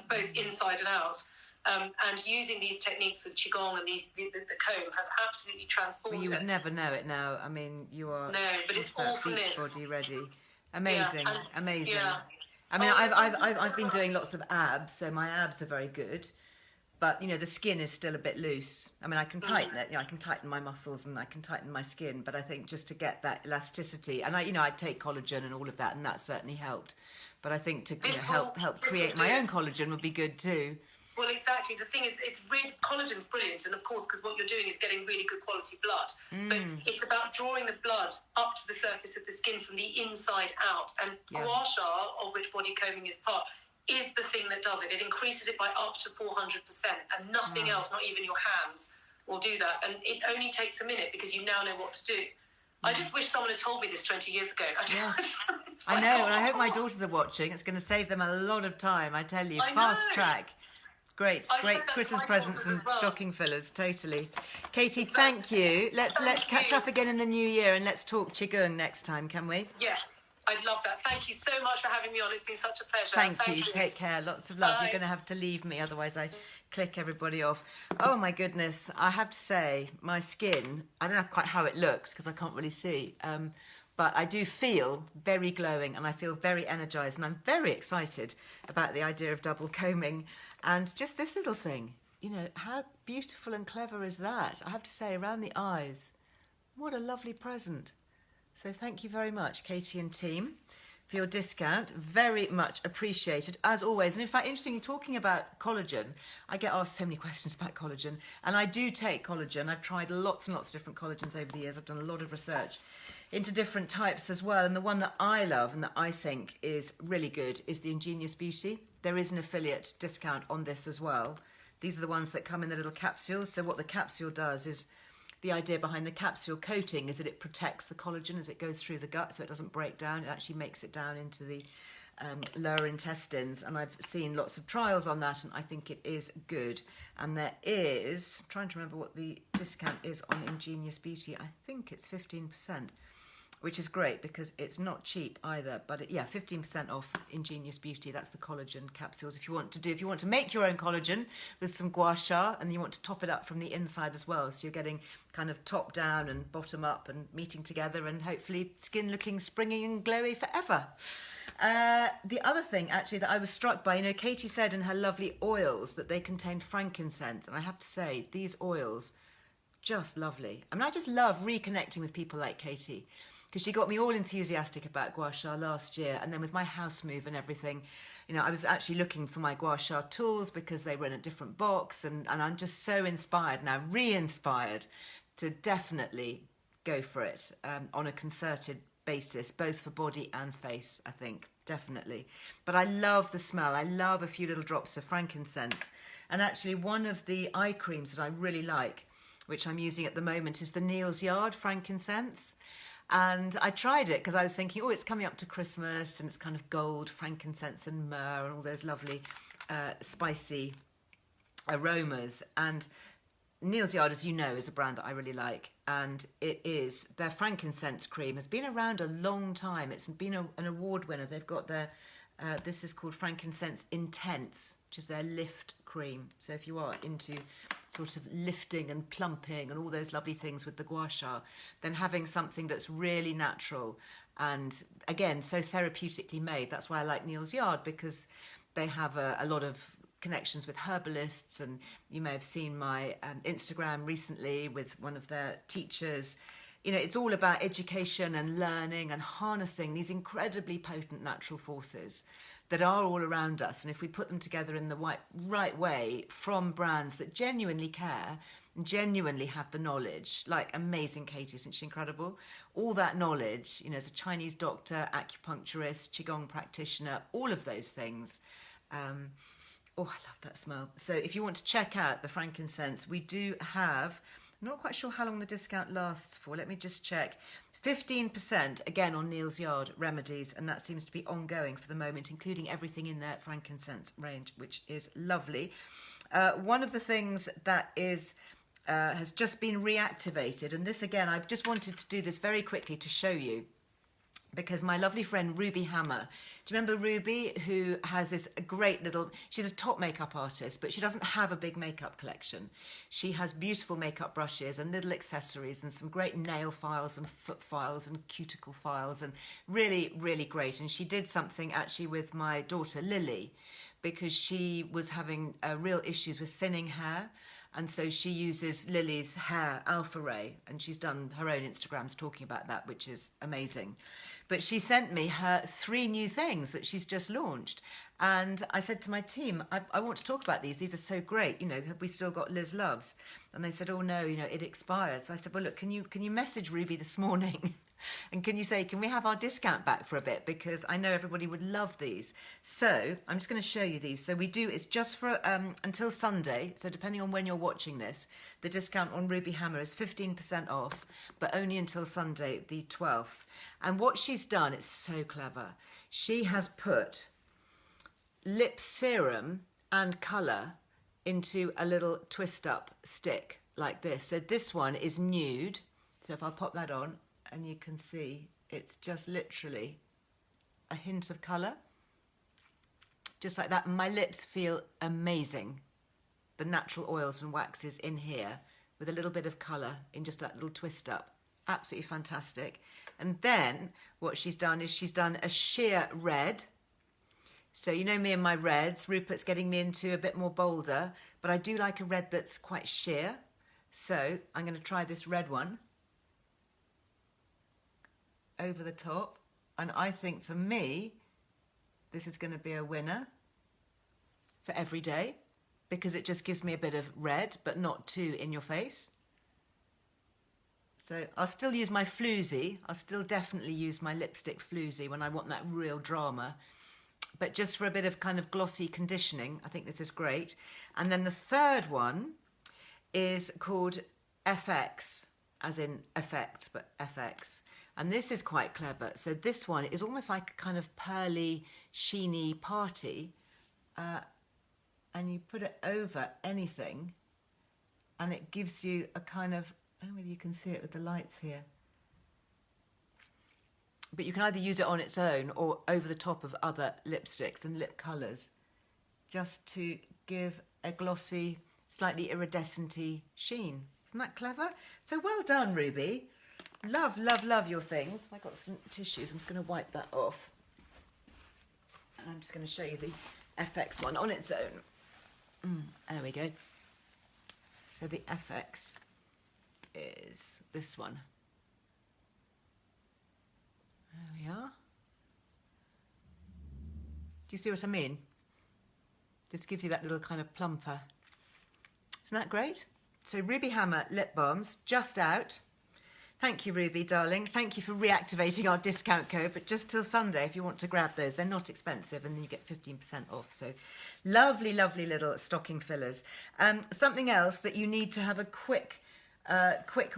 both inside and out. And using these techniques with Qigong and the comb has absolutely transformed you would never know it now. I mean, you are but it's all from this. Body ready. Amazing, amazing. Yeah. I mean, I've been doing lots of abs, so my abs are very good. But, the skin is still a bit loose. I mean, I can tighten it. I can tighten my muscles and I can tighten my skin. But I think just to get that elasticity, and I take collagen and all of that, and that certainly helped. But I think to help create my own collagen would be good too. Well, exactly. The thing is, collagen's brilliant, and of course, because what you're doing is getting really good quality blood. But it's about drawing the blood up to the surface of the skin from the inside out. And gua sha, of which body combing is part, is the thing that does it. It increases it by up to 400%, and nothing else, not even your hands, will do that. And it only takes a minute because you now know what to do. I just wish someone had told me this 20 years ago. I know, and I hope my daughters are watching. It's going to save them a lot of time, I tell you. Fast track. Great Christmas presents and stocking fillers, totally. Katie, thank you. Let's catch up again in the new year, and let's talk Qigong next time, can we? Yes, I'd love that. Thank you so much for having me on. It's been such a pleasure. Thank you. Take care. Lots of love. Bye. You're going to have to leave me, otherwise I click everybody off. Oh my goodness, I have to say, my skin, I don't know quite how it looks because I can't really see, but I do feel very glowing, and I feel very energized, and I'm very excited about the idea of double combing. And just this little thing, how beautiful and clever is that? I have to say, around the eyes, what a lovely present. So thank you very much, Katie and team, for your discount. Very much appreciated, as always. And in fact, interestingly, talking about collagen, I get asked so many questions about collagen. And I do take collagen. I've tried lots and lots of different collagens over the years. I've done a lot of research into different types as well. And the one that I love and that I think is really good is the Ingenious Beauty. There is an affiliate discount on this as well. These are the ones that come in the little capsules. So what the capsule does is, the idea behind the capsule coating is that it protects the collagen as it goes through the gut, so it doesn't break down. It actually makes it down into the lower intestines. And I've seen lots of trials on that, and I think it is good. And there is, I'm trying to remember what the discount is on Ingenious Beauty. I think it's 15%. Which is great because it's not cheap either. But yeah, 15% off Ingenious Beauty. That's the collagen capsules. If you want to make your own collagen with some gua sha, and you want to top it up from the inside as well, so you're getting kind of top down and bottom up and meeting together, and hopefully skin looking springy and glowy forever. The other thing actually that I was struck by, you know, Katie said in her lovely oils that they contain frankincense, and I have to say these oils, just lovely. I mean, I just love reconnecting with people like Katie, because she got me all enthusiastic about gua sha last year. And then with my house move and everything, you know, I was actually looking for my gua sha tools because they were in a different box. And I'm just so inspired now, re-inspired to definitely go for it on a concerted basis, both for body and face, I think, definitely. But I love the smell. I love a few little drops of frankincense. And actually one of the eye creams that I really like, which I'm using at the moment, is the Neal's Yard frankincense. And I tried it because I was thinking, oh, it's coming up to Christmas and it's kind of gold, frankincense and myrrh and all those lovely spicy aromas. And Neal's Yard, as you know, is a brand that I really like. And it is, their frankincense cream has been around a long time. It's been an award winner. They've got their, this is called Frankincense Intense, which is their lift cream. So if you are into sort of lifting and plumping and all those lovely things with the gua sha, then having something that's really natural and, again, so therapeutically made. That's why I like Neal's Yard, because they have a lot of connections with herbalists, and you may have seen my Instagram recently with one of their teachers. You know, it's all about education and learning and harnessing these incredibly potent natural forces that are all around us. And if we put them together in the right way from brands that genuinely care and genuinely have the knowledge, like amazing Katie, isn't she incredible? All that knowledge, you know, as a Chinese doctor, acupuncturist, Qigong practitioner, all of those things. Oh, I love that smell. So if you want to check out the frankincense, we do have, I'm not quite sure how long the discount lasts for. Let me just check. 15% again on Neal's Yard remedies, and that seems to be ongoing for the moment, including everything in their frankincense range, which is lovely. One of the things that is has just been reactivated, and this again, I just wanted to do this very quickly to show you, because my lovely friend Ruby Hammer, do you remember Ruby, who has this great little, she's a top makeup artist, but she doesn't have a big makeup collection. She has beautiful makeup brushes and little accessories and some great nail files and foot files and cuticle files, and really, really great. And she did something actually with my daughter Lily, because she was having real issues with thinning hair. And so she uses Lily's hair Alpha Ray, and she's done her own Instagrams talking about that, which is amazing. But she sent me her 3 new things that she's just launched. And I said to my team, I want to talk about these. These are so great. You know, have we still got Liz Loves? And they said, oh no, you know, it expired. So I said, well, look, can you message Ruby this morning? And can you say, can we have our discount back for a bit? Because I know everybody would love these. So I'm just going to show you these. So we do, it's just for until Sunday. So depending on when you're watching this, the discount on Ruby Hammer is 15% off, but only until Sunday, the 12th. And what she's done, it's so clever. She has put lip serum and colour into a little twist up stick like this. So this one is nude. So if I pop that on, and you can see it's just literally a hint of colour. Just like that. My lips feel amazing. The natural oils and waxes in here with a little bit of colour in just that little twist up. Absolutely fantastic. And then what she's done is she's done a sheer red. So you know me and my reds. Rupert's getting me into a bit more bolder, but I do like a red that's quite sheer. So I'm going to try this red one. over the top. And I think for me, this is going to be a winner for every day because it just gives me a bit of red, but not too in your face. So I'll still use my floozy. I'll still definitely use my lipstick floozy when I want that real drama. But just for a bit of kind of glossy conditioning, I think this is great. And then the third one is called FX, as in effects, but FX. And this is quite clever. So this one is almost like a kind of pearly, sheeny party. And you put it over anything and it gives you a kind of, I don't know whether you can see it with the lights here. But you can either use it on its own or over the top of other lipsticks and lip colours just to give a glossy, slightly iridescent-y sheen. Isn't that clever? So well done, Ruby. Love, love, love your things. I've got some tissues. I'm just going to wipe that off. And I'm just going to show you the FX one on its own. There we go. So the FX is this one. There we are. Do you see what I mean? This gives you that little kind of plumper. Isn't that great? So Ruby Hammer lip balms just out. Thank you, Ruby, darling. Thank you for reactivating our discount code, but just till Sunday if you want to grab those. They're not expensive and then you get 15% off. So lovely, lovely little stocking fillers. Something else that you need to have a quick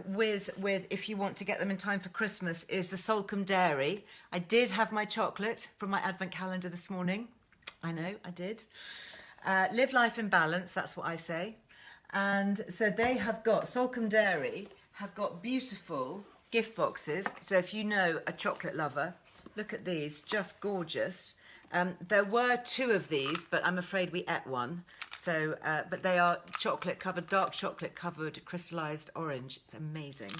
whiz with if you want to get them in time for Christmas is the Solcombe Dairy. I did have my chocolate from my advent calendar this morning. I know, I did. Live life in balance, that's what I say. And so they have got, Solcombe Dairy have got beautiful gift boxes. So if you know a chocolate lover, look at these, just gorgeous. There were 2 of these, but I'm afraid we ate one. So, but they are chocolate covered, dark chocolate covered, crystallized orange. It's amazing.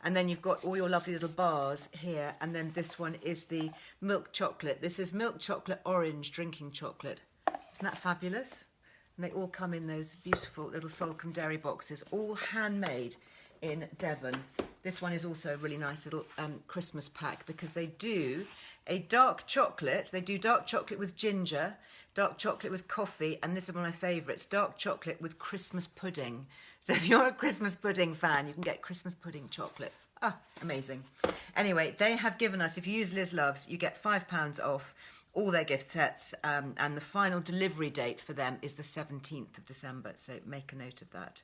And then you've got all your lovely little bars here. And then this one is the milk chocolate. This is milk chocolate orange drinking chocolate. Isn't that fabulous? And they all come in those beautiful little Solcombe Dairy boxes, all handmade in Devon. This one is also a really nice little Christmas pack because they do a dark chocolate. They do dark chocolate with ginger, dark chocolate with coffee, and this is one of my favourites, dark chocolate with Christmas pudding. So if you're a Christmas pudding fan, you can get Christmas pudding chocolate. Ah, amazing. Anyway, they have given us, if you use Liz Loves, you get £5 off all their gift sets, and the final delivery date for them is the 17th of December, so make a note of that.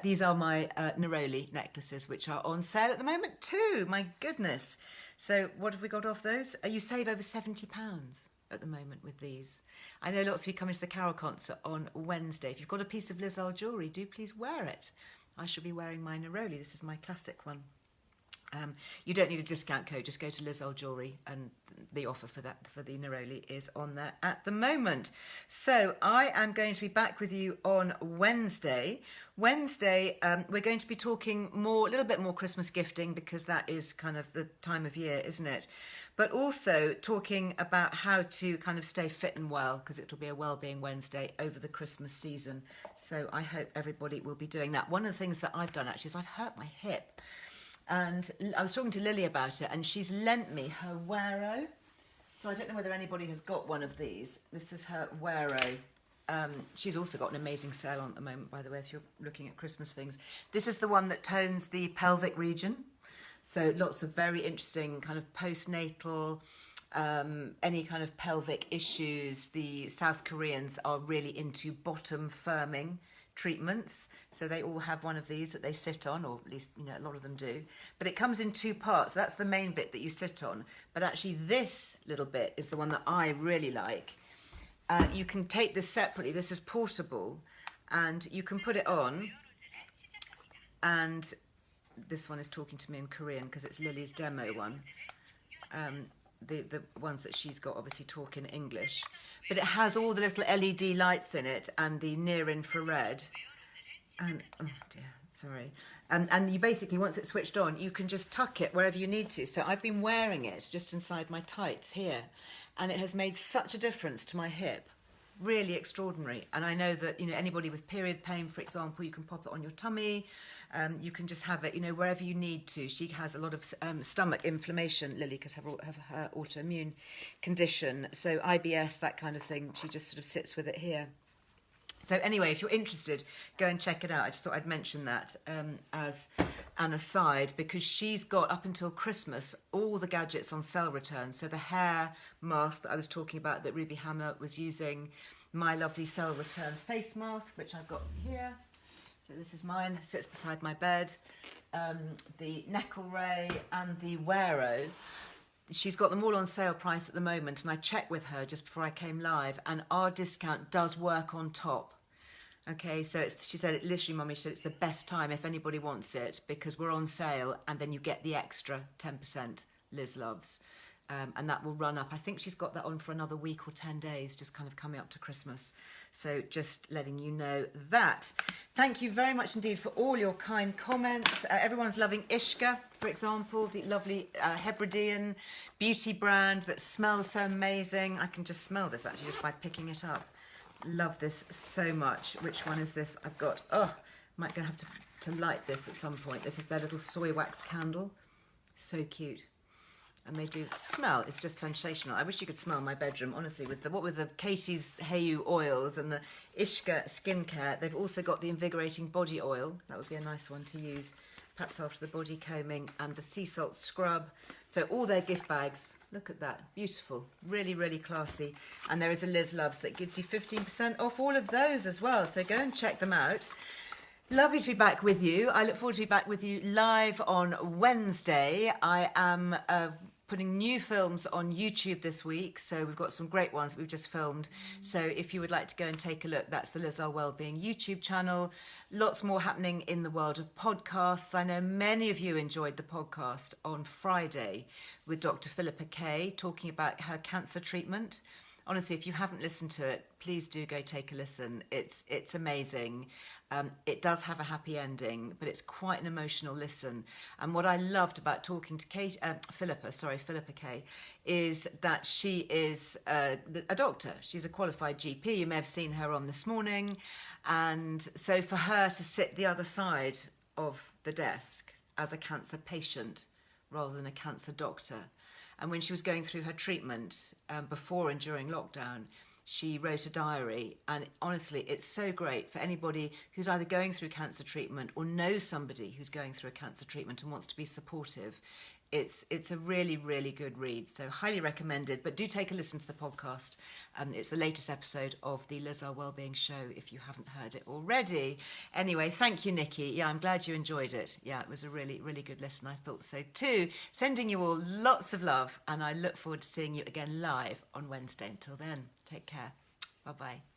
These are my Neroli necklaces, which are on sale at the moment too. My goodness. So what have we got off those? You save over £70 at the moment with these. I know lots of you coming to the Carol concert on Wednesday. If you've got a piece of Liz Earle jewellery, do please wear it. I shall be wearing my Neroli. This is my classic one. You don't need a discount code, just go to Liz Earle Jewellery and the offer for that, for the Neroli, is on there at the moment. So I am going to be back with you on Wednesday. Wednesday, we're going to be talking a little bit more Christmas gifting because that is kind of the time of year, isn't it? But also talking about how to kind of stay fit and well because it'll be a Wellbeing Wednesday over the Christmas season. So I hope everybody will be doing that. One of the things that I've done actually is I've hurt my hip. And I was talking to Lily about it, and she's lent me her Hayo'u. So I don't know whether anybody has got one of these. This is her Hayo'u. She's also got an amazing sale on at the moment, by the way, if you're looking at Christmas things. This is the one that tones the pelvic region. So lots of very interesting kind of postnatal, any kind of pelvic issues. The South Koreans are really into bottom firming treatments, so they all have one of these that they sit on, or at least a lot of them do, but it comes in 2 parts. So that's the main bit that you sit on, but actually this little bit is the one that I really like. You can take this separately. This is portable and you can put it on, and this one is talking to me in Korean because it's Lily's demo one. The ones that she's got obviously talk in English, but it has all the little LED lights in it and the near infrared, and oh dear, sorry, and you basically, once it's switched on, you can just tuck it wherever you need to. So I've been wearing it just inside my tights here, and it has made such a difference to my hip. really extraordinary. And I know that, you know, anybody with period pain, for example, you can pop it on your tummy. You can just have it, you know, wherever you need to. She has a lot of stomach inflammation, Lily, because of her autoimmune condition. So IBS, that kind of thing, she just sort of sits with it here. So anyway, if you're interested, go and check it out. I just thought I'd mention that as an aside, because she's got, up until Christmas, all the gadgets on sale return. So the hair mask that I was talking about that Ruby Hammer was using, my lovely sale return face mask, which I've got here. So this is mine, sits beside my bed. The Necklaces and the Wearo. She's got them all on sale price at the moment, and I checked with her just before I came live, and our discount does work on top. Okay, so she said, literally, Mummy said it's the best time if anybody wants it, because we're on sale, and then you get the extra 10%, Liz loves. And that will run up. I think she's got that on for another week or 10 days, just kind of coming up to Christmas. So just letting you know that. Thank you very much indeed for all your kind comments. Everyone's loving Ishka, for example, the lovely Hebridean beauty brand that smells so amazing. I can just smell this actually just by picking it up. Love this so much. Which one is this? I've got, might gonna have to light this at some point. This is their little soy wax candle. So cute. And they do smell, it's just sensational. I wish you could smell my bedroom, honestly, with the Katie's Hayo'u oils and the Ishka skincare. They've also got the invigorating body oil. That would be a nice one to use, perhaps after the body combing, and the sea salt scrub. So all their gift bags, look at that, beautiful, really, really classy. And there is a Liz Loves that gives you 15% off all of those as well. So go and check them out. Lovely to be back with you. I look forward to be back with you live on Wednesday. I am putting new films on YouTube this week, so we've got some great ones that we've just filmed. So if you would like to go and take a look, that's the Earle Wellbeing YouTube channel. Lots more happening in the world of podcasts. I know many of you enjoyed the podcast on Friday with Dr. Philippa Kay talking about her cancer treatment. Honestly, if you haven't listened to it, please do go take a listen. It's amazing. It does have a happy ending, but it's quite an emotional listen. And what I loved about talking to Philippa Kay, is that she is a doctor. She's a qualified GP. You may have seen her on This Morning. And so for her to sit the other side of the desk as a cancer patient rather than a cancer doctor, and when she was going through her treatment before and during lockdown, she wrote a diary, and honestly, it's so great for anybody who's either going through cancer treatment or knows somebody who's going through a cancer treatment and wants to be supportive. It's a really, really good read, so highly recommended. But do take a listen to the podcast. It's the latest episode of the Earle Wellbeing Show, if you haven't heard it already. Anyway, thank you, Nikki. Yeah, I'm glad you enjoyed it. Yeah, it was a really, really good listen. I thought so too. Sending you all lots of love, and I look forward to seeing you again live on Wednesday. Until then, take care. Bye-bye.